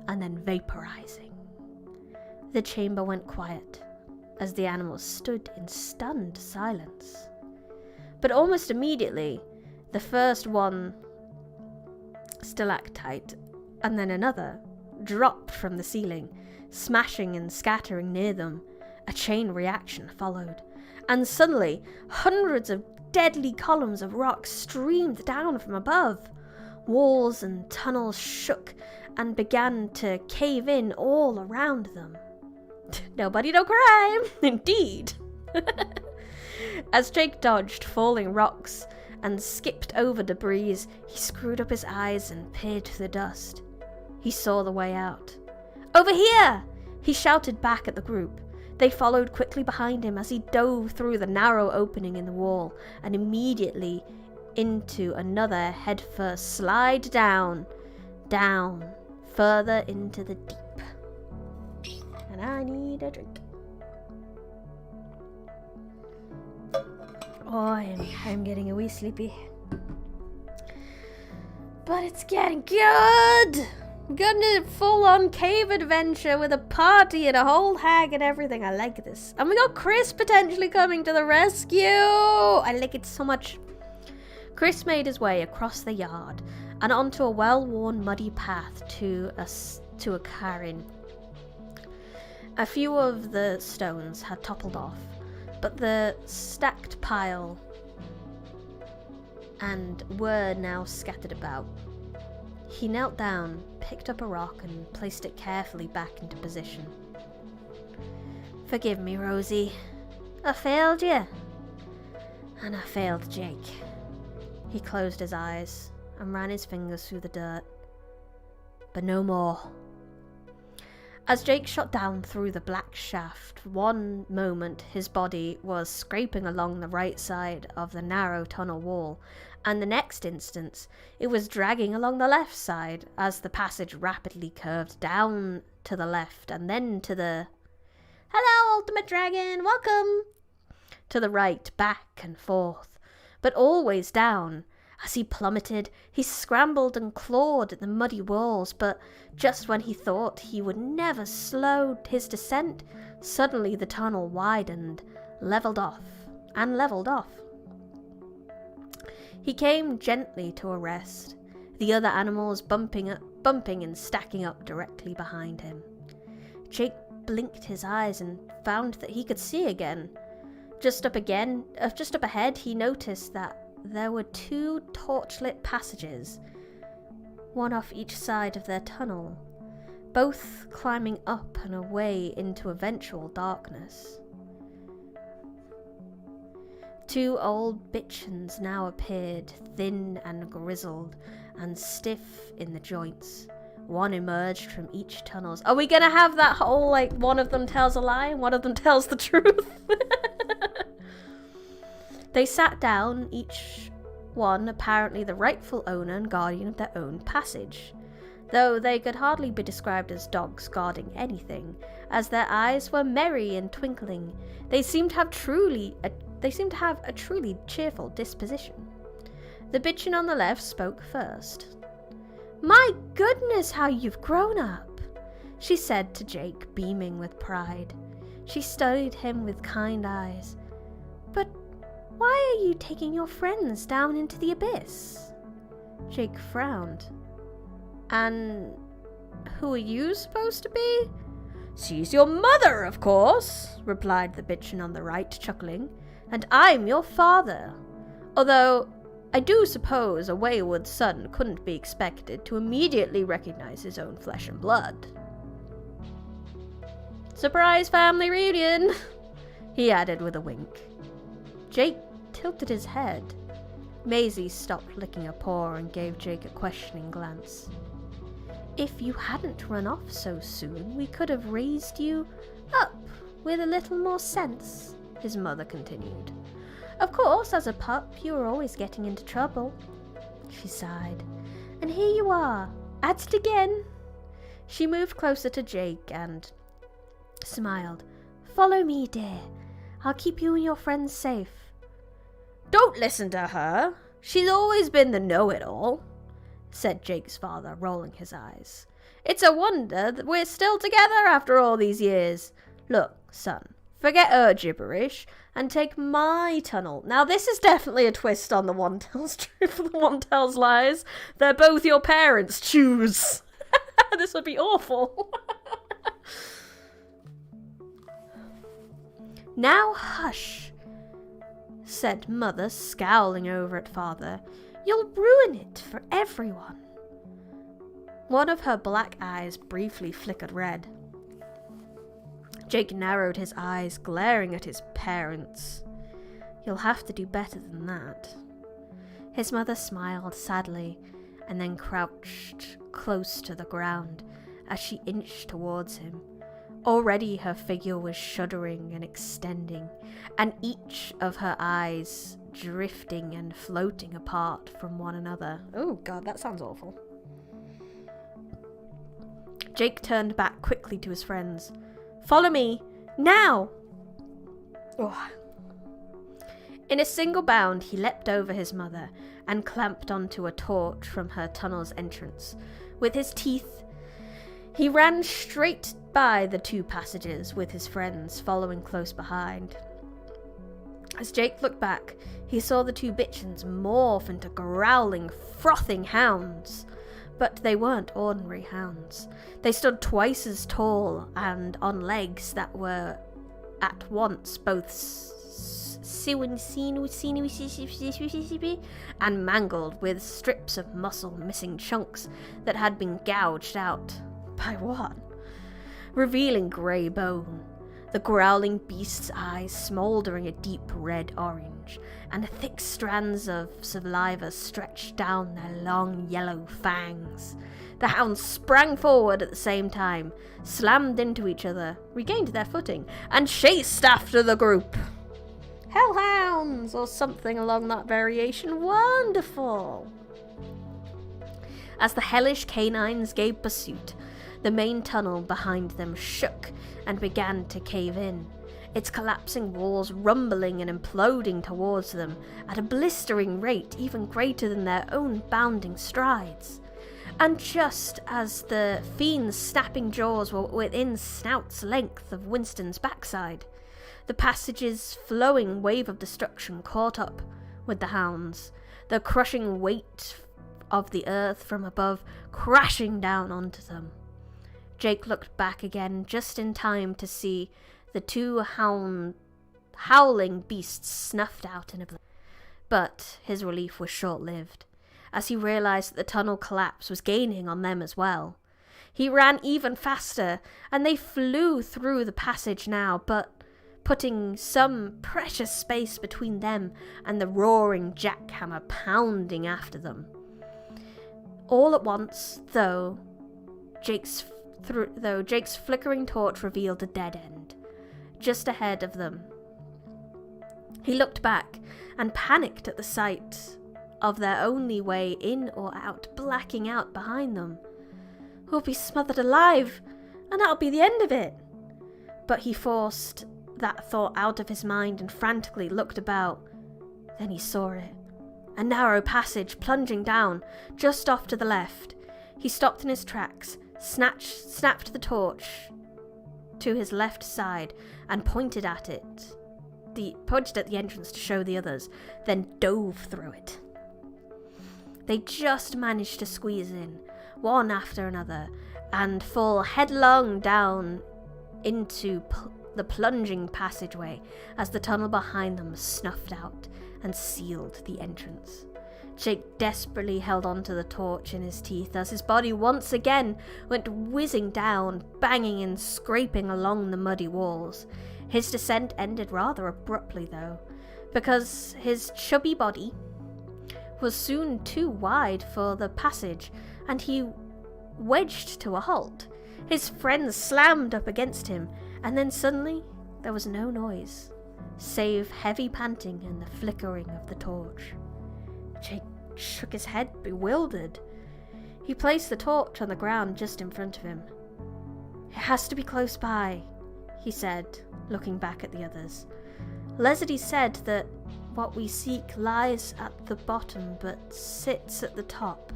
and then vaporizing. The chamber went quiet as the animals stood in stunned silence. But almost immediately, the first one stalactite and then another dropped from the ceiling, smashing and scattering near them. A chain reaction followed, and suddenly hundreds of deadly columns of rock streamed down from above. Walls and tunnels shook and began to cave in all around them. Nobody, no crime, indeed. As Jake dodged falling rocks and skipped over debris, he screwed up his eyes and peered through the dust. He saw the way out. "Over here!" he shouted back at the group. They followed quickly behind him as he dove through the narrow opening in the wall and immediately into another headfirst slide down, further into the deep. And I need a drink. Oh, I'm getting a wee sleepy. But it's getting good! Getting a full-on cave adventure with a party and a whole hag and everything. I like this. And we got Chris potentially coming to the rescue! I like it so much. Chris made his way across the yard and onto a well-worn muddy path to a cairn. A few of the stones had toppled off, but the stacked pile and were now scattered about. He knelt down, picked up a rock, and placed it carefully back into position. "Forgive me, Rosie. I failed you. And I failed Jake." He closed his eyes and ran his fingers through the dirt. But no more. As Jake shot down through the black shaft, one moment his body was scraping along the right side of the narrow tunnel wall, and the next instant it was dragging along the left side as the passage rapidly curved down to the left and then to the "Hello, Ultimate Dragon, welcome!" to the right, back and forth, but always down. As he plummeted, he scrambled and clawed at the muddy walls, but just when he thought he would never slow his descent, suddenly the tunnel widened, leveled off. He came gently to a rest, the other animals bumping and stacking up directly behind him. Jake blinked his eyes and found that he could see again. Just up ahead, he noticed that there were two torchlit passages, one off each side of their tunnel, both climbing up and away into eventual darkness. Two old bichons now appeared, thin and grizzled, and stiff in the joints. One emerged from each tunnel. Are we gonna have that whole, like, one of them tells a lie and one of them tells the truth? They sat down, each one apparently the rightful owner and guardian of their own passage, though they could hardly be described as dogs guarding anything, as their eyes were merry and twinkling. They seemed to have a truly cheerful disposition. The bitchin on the left spoke first. "My goodness, how you've grown up," she said to Jake, beaming with pride. She studied him with kind eyes. "But why are you taking your friends down into the abyss?" Jake frowned. "And who are you supposed to be?" "She's your mother, of course," replied the bitchin on the right, chuckling. "And I'm your father. Although I do suppose a wayward son couldn't be expected to immediately recognize his own flesh and blood." "Surprise family reunion," he added with a wink. Jake tilted his head. Maisie stopped licking her paw and gave Jake a questioning glance. "If you hadn't run off so soon, we could have raised you up with a little more sense," his mother continued. "Of course, as a pup, you were always getting into trouble." She sighed. "And here you are, at it again." She moved closer to Jake and smiled. "Follow me, dear. I'll keep you and your friends safe." "Don't listen to her. She's always been the know-it-all," said Jake's father, rolling his eyes. It's a wonder that we're still together after all these years. Look, son, forget her gibberish and take my tunnel. Now, this is definitely a twist on the one tells truth and the one tells lies. They're both your parents. Choose. This would be awful. Now hush, said Mother, scowling over at Father. You'll ruin it for everyone. One of her black eyes briefly flickered red. Jake narrowed his eyes, glaring at his parents. You'll have to do better than that. His mother smiled sadly and then crouched close to the ground as she inched towards him. Already her figure was shuddering and extending, and each of her eyes drifting and floating apart from one another. Oh god, that sounds awful. Jake turned back quickly to his friends. Follow me, now! Oh. In a single bound, he leapt over his mother and clamped onto a torch from her tunnel's entrance. With his teeth, he ran straight by the two passages, with his friends following close behind. As Jake looked back, he saw the two bitchins morph into growling, frothing hounds. But they weren't ordinary hounds. They stood twice as tall and on legs that were at once both and mangled, with strips of muscle missing chunks that had been gouged out. By what? Revealing grey bone, the growling beast's eyes smouldering a deep red orange, and thick strands of saliva stretched down their long yellow fangs. The hounds sprang forward at the same time, slammed into each other, regained their footing, and chased after the group. Hellhounds, or something along that variation. Wonderful! As the hellish canines gave pursuit, the main tunnel behind them shook and began to cave in, its collapsing walls rumbling and imploding towards them at a blistering rate even greater than their own bounding strides. And just as the fiend's snapping jaws were within snout's length of Winston's backside, the passage's flowing wave of destruction caught up with the hounds, the crushing weight of the earth from above crashing down onto them. Jake looked back again just in time to see the two howling beasts snuffed out in oblivion. But his relief was short-lived, as he realized that the tunnel collapse was gaining on them as well. He ran even faster, and they flew through the passage now, but putting some precious space between them and the roaring jackhammer pounding after them. All at once, though, Jake's flickering torch revealed a dead end, just ahead of them. He looked back and panicked at the sight of their only way in or out blacking out behind them. We'll be smothered alive, and that'll be the end of it. But he forced that thought out of his mind and frantically looked about. Then he saw it. A narrow passage plunging down, just off to the left. He stopped in his tracks, snapped the torch to his left side and pointed at the entrance to show the others, then dove through it. They just managed to squeeze in, one after another, and fall headlong down into the plunging passageway as the tunnel behind them snuffed out and sealed the entrance. Jake desperately held onto the torch in his teeth as his body once again went whizzing down, banging and scraping along the muddy walls. His descent ended rather abruptly, though, because his chubby body was soon too wide for the passage, and he wedged to a halt. His friends slammed up against him, and then suddenly there was no noise, save heavy panting and the flickering of the torch. Jake shook his head, bewildered. He placed the torch on the ground just in front of him. It has to be close by, he said, looking back at the others. Leslie said that what we seek lies at the bottom but sits at the top.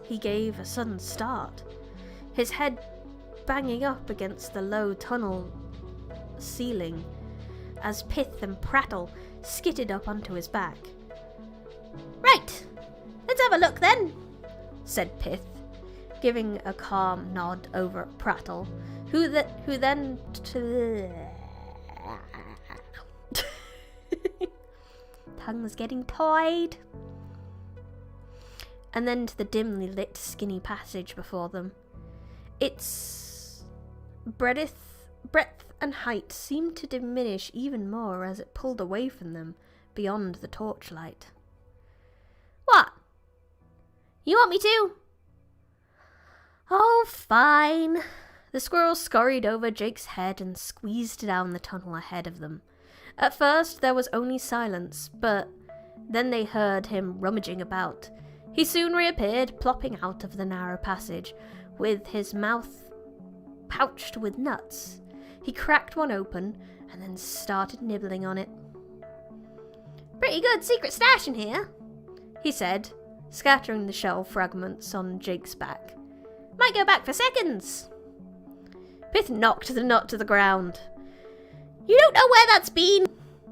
he gave a sudden start, his head banging up against the low tunnel ceiling as Pith and Prattle skidded up onto his back. "Right, let's have a look then," said Pith, giving a calm nod over at Prattle, who then tongue's getting tied. And then to the dimly lit skinny passage before them. Its breadth and height seemed to diminish even more as it pulled away from them beyond the torchlight. "What? You want me to?" "Oh, fine." The squirrel scurried over Jake's head and squeezed down the tunnel ahead of them. At first there was only silence, but then they heard him rummaging about. He soon reappeared, plopping out of the narrow passage, with his mouth pouched with nuts. He cracked one open and then started nibbling on it. "Pretty good secret stash in here," he said, scattering the shell fragments on Jake's back. "Might go back for seconds." Pith knocked the nut to the ground. "You don't know where that's been,"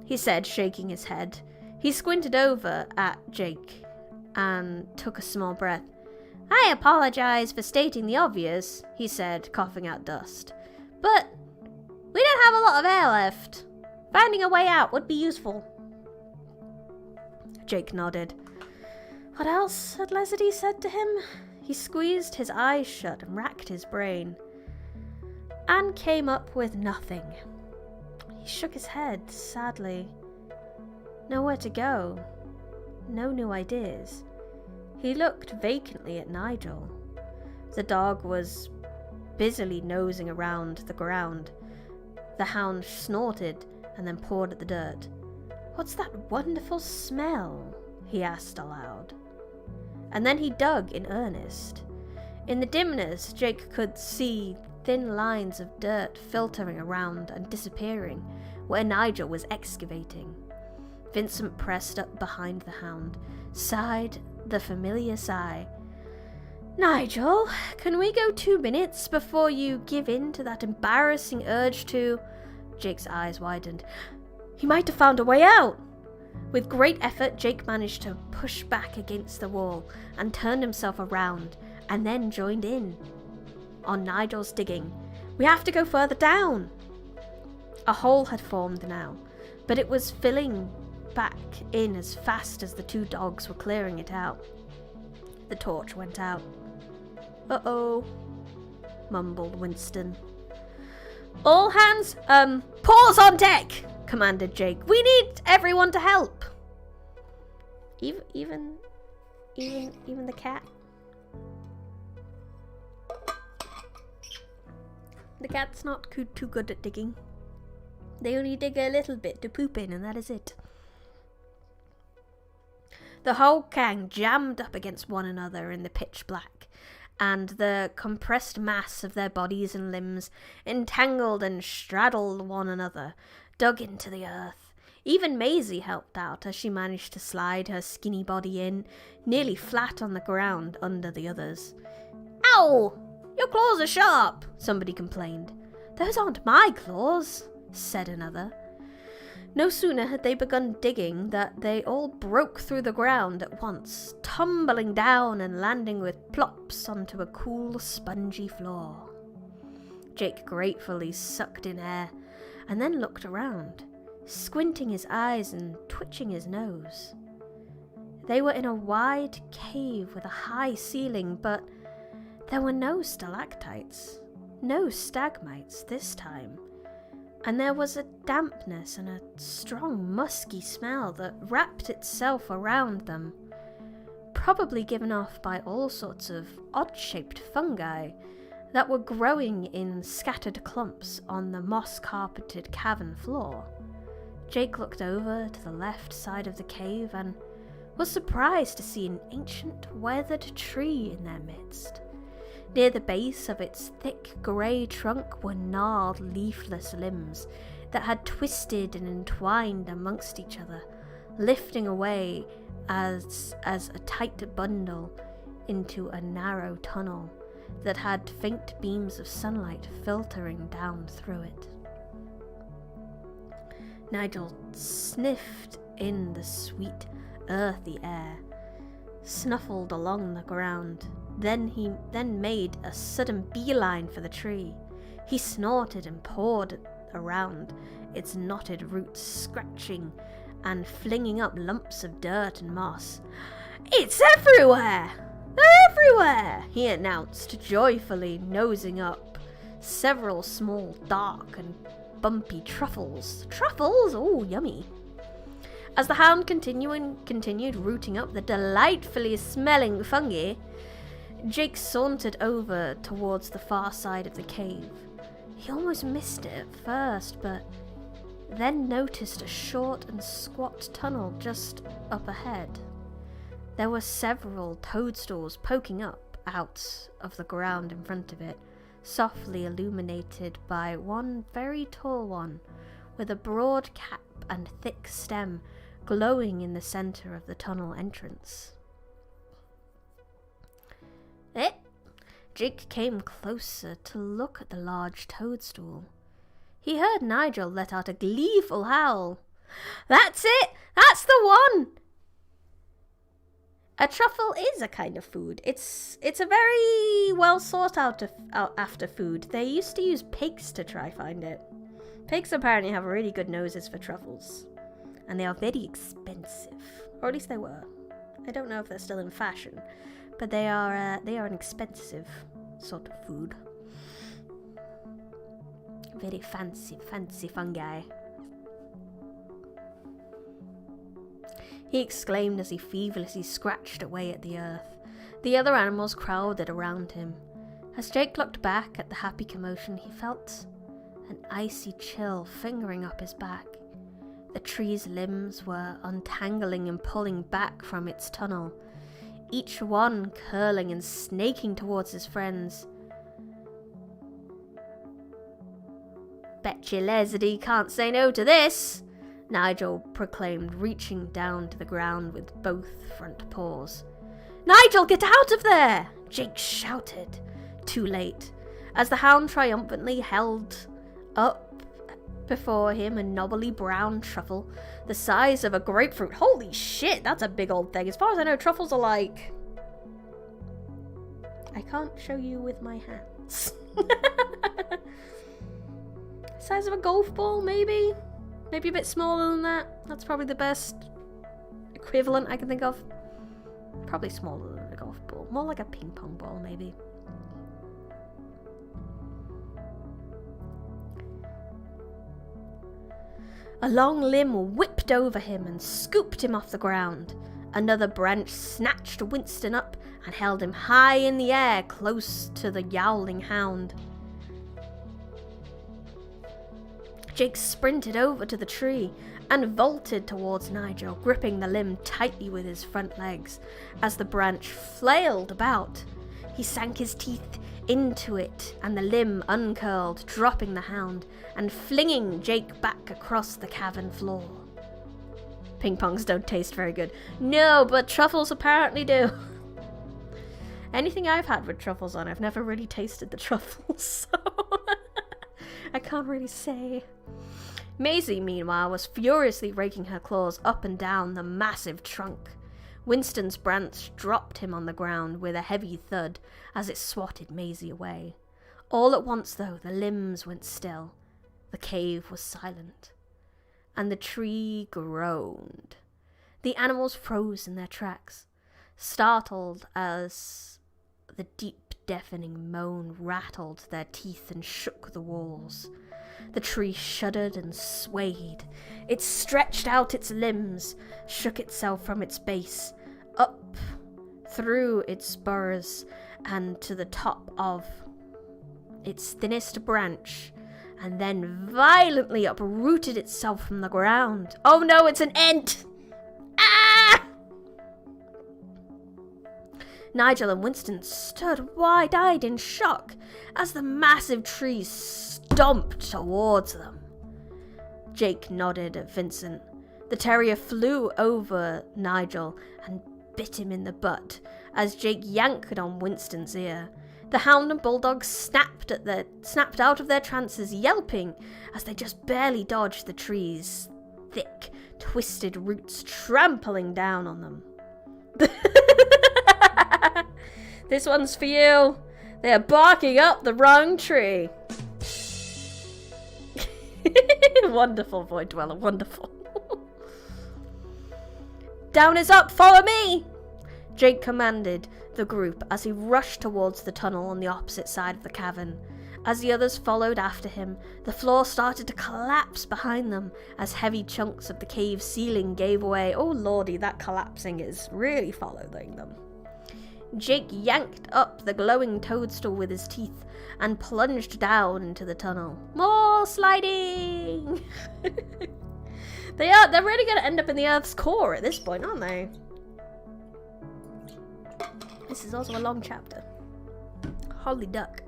he said, shaking his head. He squinted over at Jake and took a small breath. "I apologize for stating the obvious," he said, coughing out dust. "But we don't have a lot of air left. Finding a way out would be useful." Jake nodded. What else had Leslie said to him? He squeezed his eyes shut and racked his brain, and came up with nothing. He shook his head sadly. Nowhere to go. No new ideas. He looked vacantly at Nigel. The dog was busily nosing around the ground. The hound snorted and then pawed at the dirt. "What's that wonderful smell?" he asked aloud. And then he dug in earnest. In the dimness, Jake could see thin lines of dirt filtering around and disappearing where Nigel was excavating. Vincent pressed up behind the hound, sighed the familiar sigh. "Nigel, can we go 2 minutes before you give in to that embarrassing urge to—" Jake's eyes widened. He might have found a way out. With great effort, Jake managed to push back against the wall and turned himself around, and then joined in on Nigel's digging. "We have to go further down." A hole had formed now, but it was filling back in as fast as the 2 dogs were clearing it out. The torch went out. "Uh-oh," mumbled Winston. "All hands, pause on deck," commanded Jake. "We need everyone to help." Even the cat? The cat's not too good at digging. They only dig a little bit to poop in, and that is it. The whole gang jammed up against one another in the pitch black, and the compressed mass of their bodies and limbs entangled and straddled one another, dug into the earth. Even Maisie helped out as she managed to slide her skinny body in, nearly flat on the ground under the others. "Ow! Your claws are sharp," somebody complained. "Those aren't my claws," said another. No sooner had they begun digging that they all broke through the ground at once, tumbling down and landing with plops onto a cool, spongy floor. Jake gratefully sucked in air and then looked around, squinting his eyes and twitching his nose. They were in a wide cave with a high ceiling, but there were no stalactites, no stalagmites this time. And there was a dampness and a strong musky smell that wrapped itself around them, probably given off by all sorts of odd-shaped fungi that were growing in scattered clumps on the moss-carpeted cavern floor. Jake looked over to the left side of the cave and was surprised to see an ancient, weathered tree in their midst. Near the base of its thick grey trunk were gnarled, leafless limbs that had twisted and entwined amongst each other, lifting away as a tight bundle into a narrow tunnel that had faint beams of sunlight filtering down through it. Nigel sniffed in the sweet, earthy air, snuffled along the ground, then made a sudden beeline for the tree. He snorted and pawed around its knotted roots, scratching and flinging up lumps of dirt and moss. "It's everywhere! They're everywhere!" he announced, joyfully nosing up several small, dark and bumpy truffles. Truffles? Oh, yummy. As the hound continued rooting up the delightfully smelling fungi, Jake sauntered over towards the far side of the cave. He almost missed it at first, but then noticed a short and squat tunnel just up ahead. There were several toadstools poking up out of the ground in front of it, softly illuminated by one very tall one, with a broad cap and thick stem glowing in the center of the tunnel entrance. Jake came closer to look at the large toadstool. He heard Nigel let out a gleeful howl. "That's it! That's the one!" A truffle is a kind of food. It's a very well sought out after food. They used to use pigs to try find it. Pigs apparently have really good noses for truffles, and they are very expensive, or at least they were. I don't know if they're still in fashion, but they are an expensive sort of food. Very fancy fungi. He exclaimed as he feverishly scratched away at the earth. The other animals crowded around him. As Jake looked back at the happy commotion, he felt an icy chill fingering up his back. The tree's limbs were untangling and pulling back from its tunnel, each one curling and snaking towards his friends. "Bet your Leslie can't say no to this," Nigel proclaimed, reaching down to the ground with both front paws. "Nigel, get out of there!" Jake shouted, too late, as the hound triumphantly held up before him a knobbly brown truffle the size of a grapefruit. Holy shit, that's a big old thing. As far as I know, truffles are like... I can't show you with my hands. Size of a golf ball, maybe? Maybe a bit smaller than that. That's probably the best equivalent I can think of. Probably smaller than a golf ball. More like a ping pong ball, maybe. A long limb whipped over him and scooped him off the ground. Another branch snatched Winston up and held him high in the air close to the yowling hound. Jake sprinted over to the tree and vaulted towards Nigel, gripping the limb tightly with his front legs. As the branch flailed about, he sank his teeth into it and the limb uncurled, dropping the hound and flinging Jake back across the cavern floor. Ping pongs don't taste very good. No, but truffles apparently do. Anything I've had with truffles on, I've never really tasted the truffles, so I can't really say. Maisie, meanwhile, was furiously raking her claws up and down the massive trunk. Winston's branch dropped him on the ground with a heavy thud as it swatted Maisie away. All at once, though, the limbs went still. The cave was silent, and the tree groaned. The animals froze in their tracks, startled as the deep, deafening moan rattled their teeth and shook the walls. The tree shuddered and swayed. It stretched out its limbs, shook itself from its base, up through its spurs, and to the top of its thinnest branch, and then violently uprooted itself from the ground. Oh no, it's an ant! Ah! Nigel and Winston stood wide-eyed in shock as the massive tree stomped towards them. Jake nodded at Vincent. The terrier flew over Nigel and bit him in the butt as Jake yanked on Winston's ear. The hound and bulldog snapped out of their trances, yelping as they just barely dodged the trees' thick, twisted roots trampling down on them. This one's for you. They are barking up the wrong tree. Wonderful, Void Dweller, wonderful. Down is up, follow me! Jake commanded the group as he rushed towards the tunnel on the opposite side of the cavern. As the others followed after him, the floor started to collapse behind them as heavy chunks of the cave ceiling gave way. Oh lordy, that collapsing is really following them. Jake yanked up the glowing toadstool with his teeth and plunged down into the tunnel. More sliding! They're really going to end up in the Earth's core at this point, aren't they? This is also a long chapter. Holy duck.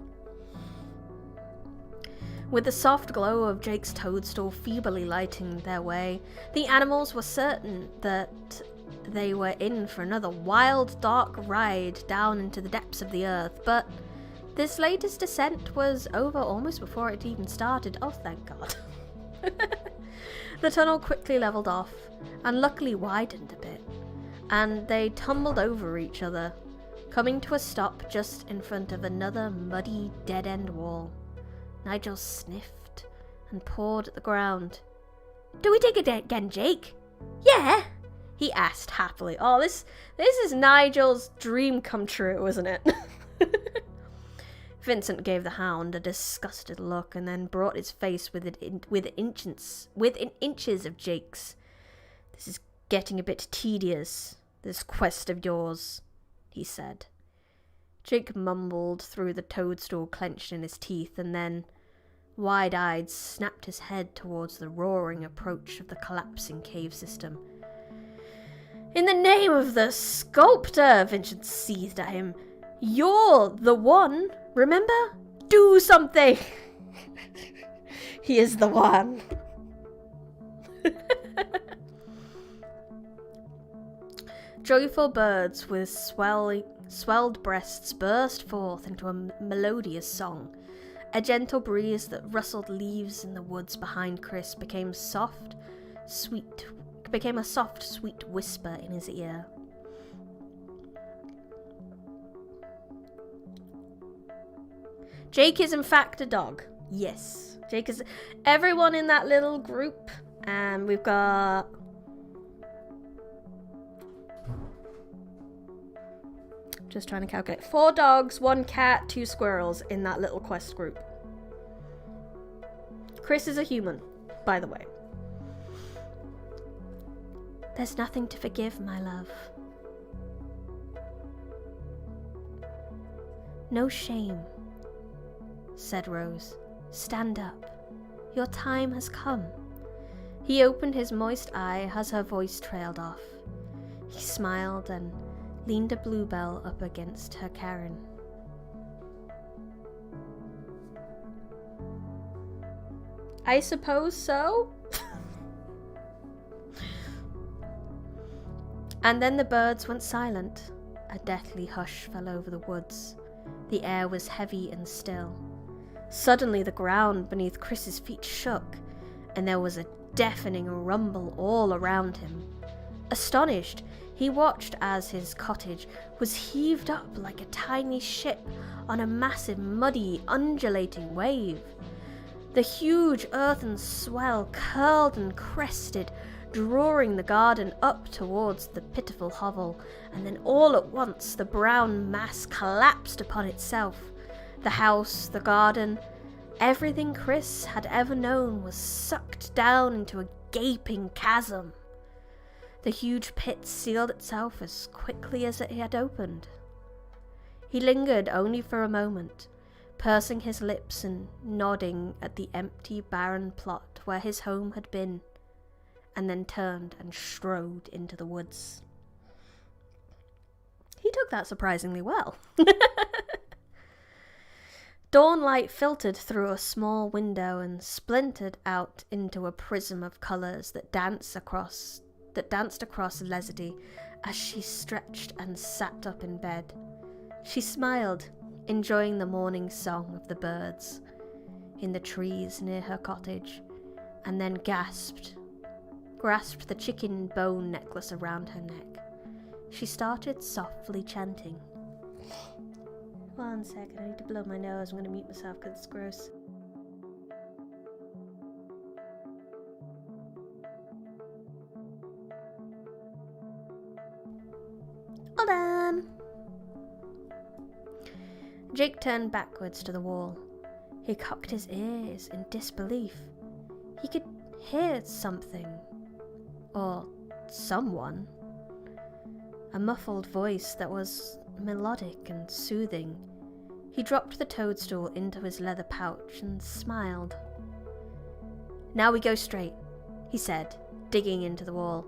With the soft glow of Jake's toadstool feebly lighting their way, the animals were certain that they were in for another wild, dark ride down into the depths of the earth, but this latest descent was over almost before it even started. Oh, thank God. The tunnel quickly leveled off, and luckily widened a bit, and they tumbled over each other, coming to a stop just in front of another muddy, dead-end wall. Nigel sniffed and pawed at the ground. Do we dig it again, Jake? Yeah, he asked happily. Oh, this is Nigel's dream come true, isn't it? Vincent gave the hound a disgusted look and then brought his face within inches of Jake's. This is getting a bit tedious, this quest of yours, he said. Jake mumbled through the toadstool clenched in his teeth and then, wide-eyed, snapped his head towards the roaring approach of the collapsing cave system. In the name of the sculptor, Vincent seethed at him. You're the one, remember? Do something! He is the one. Joyful birds with swelled breasts burst forth into a melodious song. A gentle breeze that rustled leaves in the woods behind Chris became a soft, sweet whisper in his ear. Jake is in fact a dog. Yes. Jake is everyone in that little group. And we've got just trying to calculate. 4 dogs, 1 cat, 2 squirrels in that little quest group. Chris is a human, by the way. There's nothing to forgive, my love. No shame, said Rose. Stand up. Your time has come. He opened his moist eye as her voice trailed off. He smiled and leaned a bluebell up against her cairn. I suppose so? And then the birds went silent. A deathly hush fell over the woods. The air was heavy and still. Suddenly the ground beneath Chris's feet shook, and there was a deafening rumble all around him. Astonished, he watched as his cottage was heaved up like a tiny ship on a massive, muddy, undulating wave. The huge earthen swell curled and crested, drawing the garden up towards the pitiful hovel, and then all at once the brown mass collapsed upon itself. The house, the garden, everything Chris had ever known was sucked down into a gaping chasm. The huge pit sealed itself as quickly as it had opened. He lingered only for a moment, pursing his lips and nodding at the empty, barren plot where his home had been, and then turned and strode into the woods. He took that surprisingly well. Dawnlight filtered through a small window and splintered out into a prism of colours that danced across Lesady as she stretched and sat up in bed. She smiled, enjoying the morning song of the birds in the trees near her cottage, and then grasped the chicken bone necklace around her neck. She started softly chanting. One second, I need to blow my nose. I'm going to mute myself because it's gross. Hold on. Jake turned backwards to the wall. He cocked his ears in disbelief. He could hear something. Or someone. A muffled voice that was melodic and soothing. He dropped the toadstool into his leather pouch and smiled. Now we go straight, he said, digging into the wall.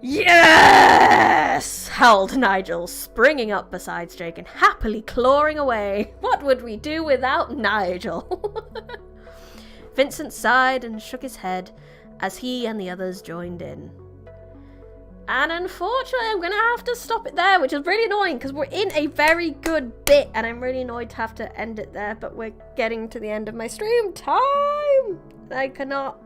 Yes! Howled Nigel, springing up beside Jake and happily clawing away. What would we do without Nigel? Vincent sighed and shook his head as he and the others joined in. And unfortunately, I'm going to have to stop it there, which is really annoying because we're in a very good bit and I'm really annoyed to have to end it there, but we're getting to the end of my stream time. I cannot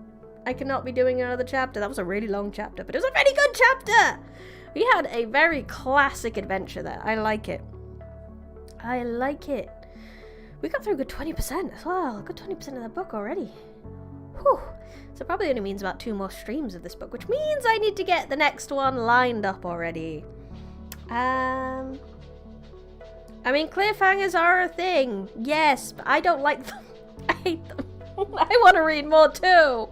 be doing another chapter. That was a really long chapter, but it was a very good chapter. We had a very classic adventure there. I like it. I like it. We got through a good 20% as well. A good 20% of the book already. Whew. So probably only means about 2 more streams of this book, which means I need to get the next one lined up already. I mean, cliffhangers are a thing. Yes, but I don't like them. I hate them. I want to read more too.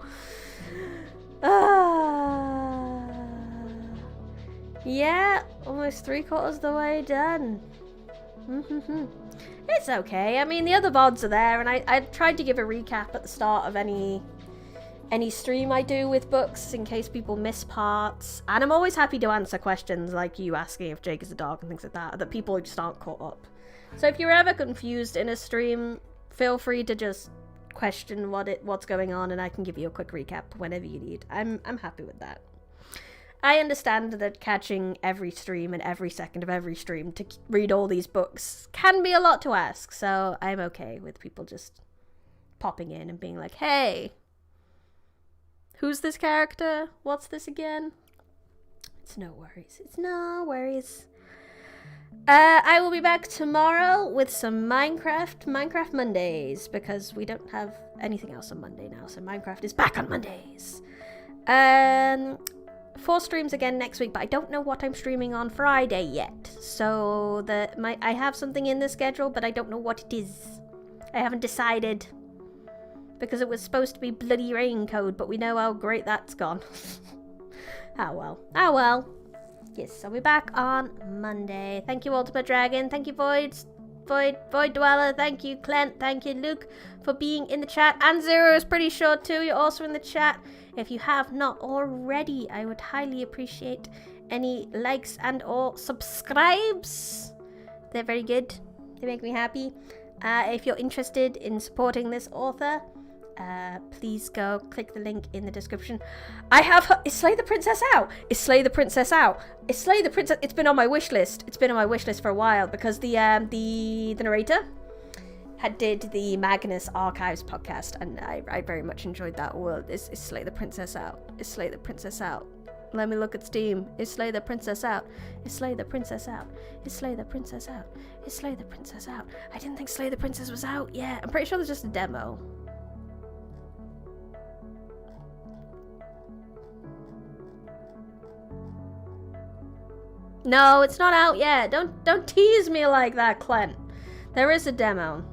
Yeah, almost 3/4 of the way done. It's okay. I mean, the other VODs are there, and I tried to give a recap at the start of any stream I do with books in case people miss parts. And I'm always happy to answer questions like you asking if Jake is a dog and things like that people just aren't caught up. So if you're ever confused in a stream, feel free to just question what's going on and I can give you a quick recap whenever you need. I'm happy with that. I understand that catching every stream and every second of every stream to read all these books can be a lot to ask, so I'm okay with people just popping in and being like, hey, who's this character? What's this again? It's no worries. It's no worries. I will be back tomorrow with some Minecraft Mondays, because we don't have anything else on Monday now, so Minecraft is back on Mondays. 4 streams again next week, but I don't know what I'm streaming on Friday yet. So I have something in the schedule, but I don't know what it is. I haven't decided, because it was supposed to be bloody rain code, but we know how great that's gone. Oh well. Oh well. Yes, I'll be back on Monday. Thank you, Ultimate Dragon. Thank you, Void Dweller. Thank you, Clint. Thank you, Luke, for being in the chat. And Zero is pretty sure too. You're also in the chat. If you have not already, I would highly appreciate any likes and or subscribes. They're very good. They make me happy. If you're interested in supporting this author, please go click the link in the description. I have is Slay the Princess out? Is Slay the Princess out? Is Slay the Princess? It's been on my wish list. It's been on my wish list for a while because the narrator did the Magnus Archives podcast, and I very much enjoyed that. Well, is Slay the Princess out? Is Slay the Princess out? Let me look at Steam. Is Slay the Princess out? Is Slay the Princess out? Is Slay the Princess out? Is Slay the Princess out? I didn't think Slay the Princess was out yet. I'm pretty sure there's just a demo. No, it's not out yet. Don't tease me like that, Clint. There is a demo.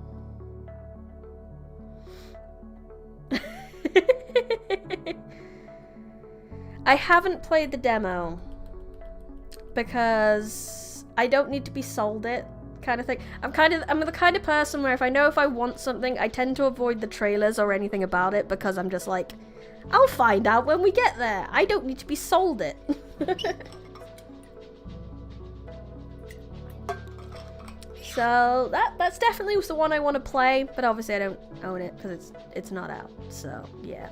I haven't played the demo because I don't need to be sold it, kind of thing. I'm the kind of person where if I want something, I tend to avoid the trailers or anything about it because I'm just like, I'll find out when we get there. I don't need to be sold it. So that's definitely the one I want to play, but obviously I don't own it because it's not out. So yeah.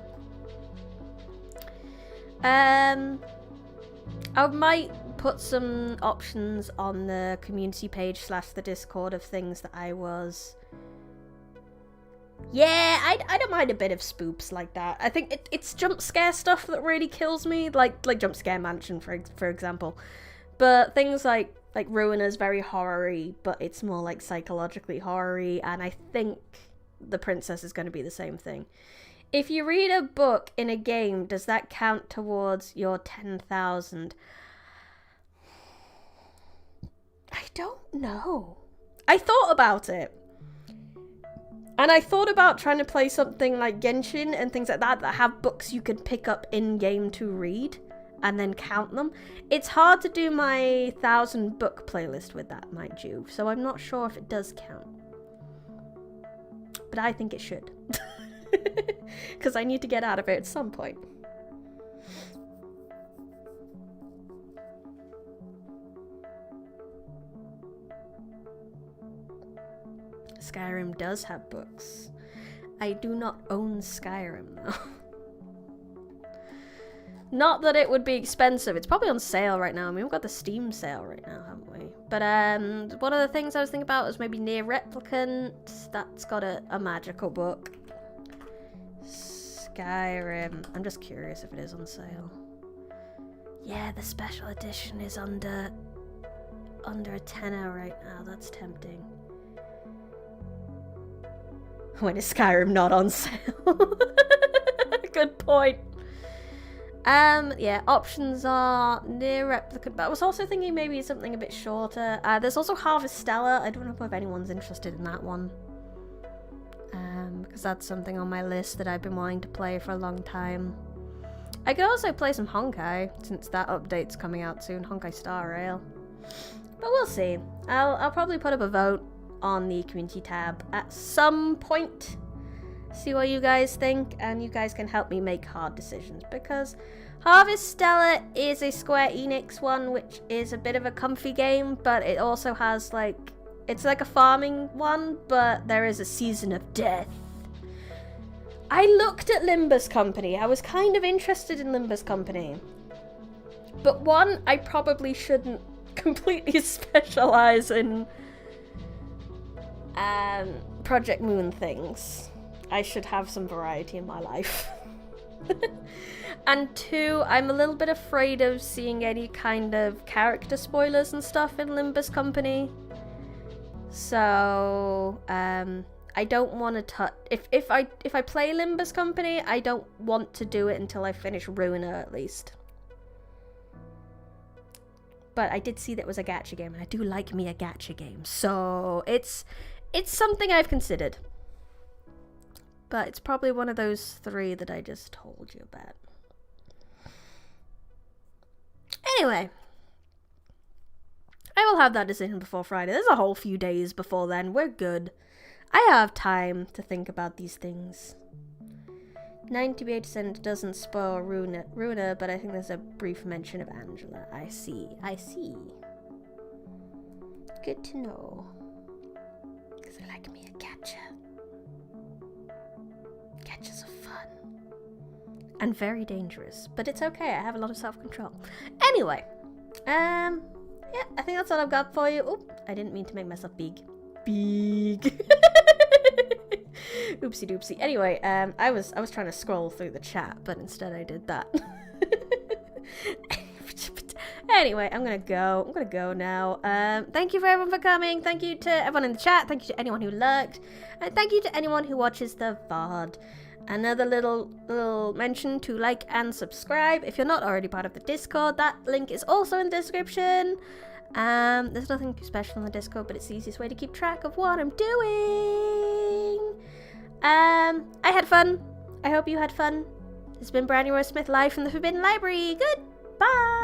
I might put some options on the community page / the Discord of things that I was... Yeah, I don't mind a bit of spoops like that. I think it's jump scare stuff that really kills me, like Jump Scare Mansion, for example. But things like Ruiner's very horror-y, but it's more like psychologically horror-y, and I think The Princess is going to be the same thing. If you read a book in a game, does that count towards your 10,000? I don't know. I thought about it. And I thought about trying to play something like Genshin and things like that have books you can pick up in-game to read and then count them. It's hard to do my 1,000 book playlist with that, mind you, so I'm not sure if it does count. But I think it should. Because I need to get out of it at some point. Skyrim does have books. I do not own Skyrim, though. Not that it would be expensive. It's probably on sale right now. I mean, we've got the Steam sale right now, haven't we? But one of the things I was thinking about was maybe Near Replicant. That's got a magical book. Skyrim. I'm just curious if it is on sale. Yeah, the special edition is under a tenner right now. That's tempting. When is Skyrim not on sale? Good point. Yeah, options are Near Replicant, but I was also thinking maybe something a bit shorter. There's also Harvestella. I don't know if anyone's interested in that one. Because that's something on my list that I've been wanting to play for a long time. I could also play some Honkai, since that update's coming out soon, Honkai Star Rail. But we'll see. I'll probably put up a vote on the community tab at some point. See what you guys think, and you guys can help me make hard decisions, because Harvestella is a Square Enix one, which is a bit of a comfy game, but it also has it's like a farming one, but there is a season of death. I looked at Limbus Company. I was kind of interested in Limbus Company, but one, I probably shouldn't completely specialize in Project Moon things. I should have some variety in my life. And two, I'm a little bit afraid of seeing any kind of character spoilers and stuff in Limbus Company. So, I don't want to touch... If I play Limbus Company, I don't want to do it until I finish Ruiner, at least. But I did see that it was a gacha game, and I do like me a gacha game. So, it's something I've considered. But it's probably one of those three that I just told you about. Anyway. I will have that decision before Friday. There's a whole few days before then. We're good. I have time to think about these things. 98% doesn't spoil Runa, but I think there's a brief mention of Angela. I see. Good to know. Because I like me a gacha. Gachas are fun. And very dangerous. But it's okay, I have a lot of self-control. Anyway. Yeah, I think that's all I've got for you. Oh, I didn't mean to make myself big. Oopsie doopsie. Anyway, I was trying to scroll through the chat, but instead I did that. Anyway, I'm gonna go now. Thank you for everyone for coming. Thank you to everyone in the chat. Thank you to anyone who lurked, and thank you to anyone who watches the VOD. Another little mention to like and subscribe if you're not already part of the Discord. That link is also in the description. There's nothing too special in the Discord, but it's the easiest way to keep track of what I'm doing. I had fun. I hope you had fun. This has been Brandywell Smith live from the Forbidden Library. Goodbye.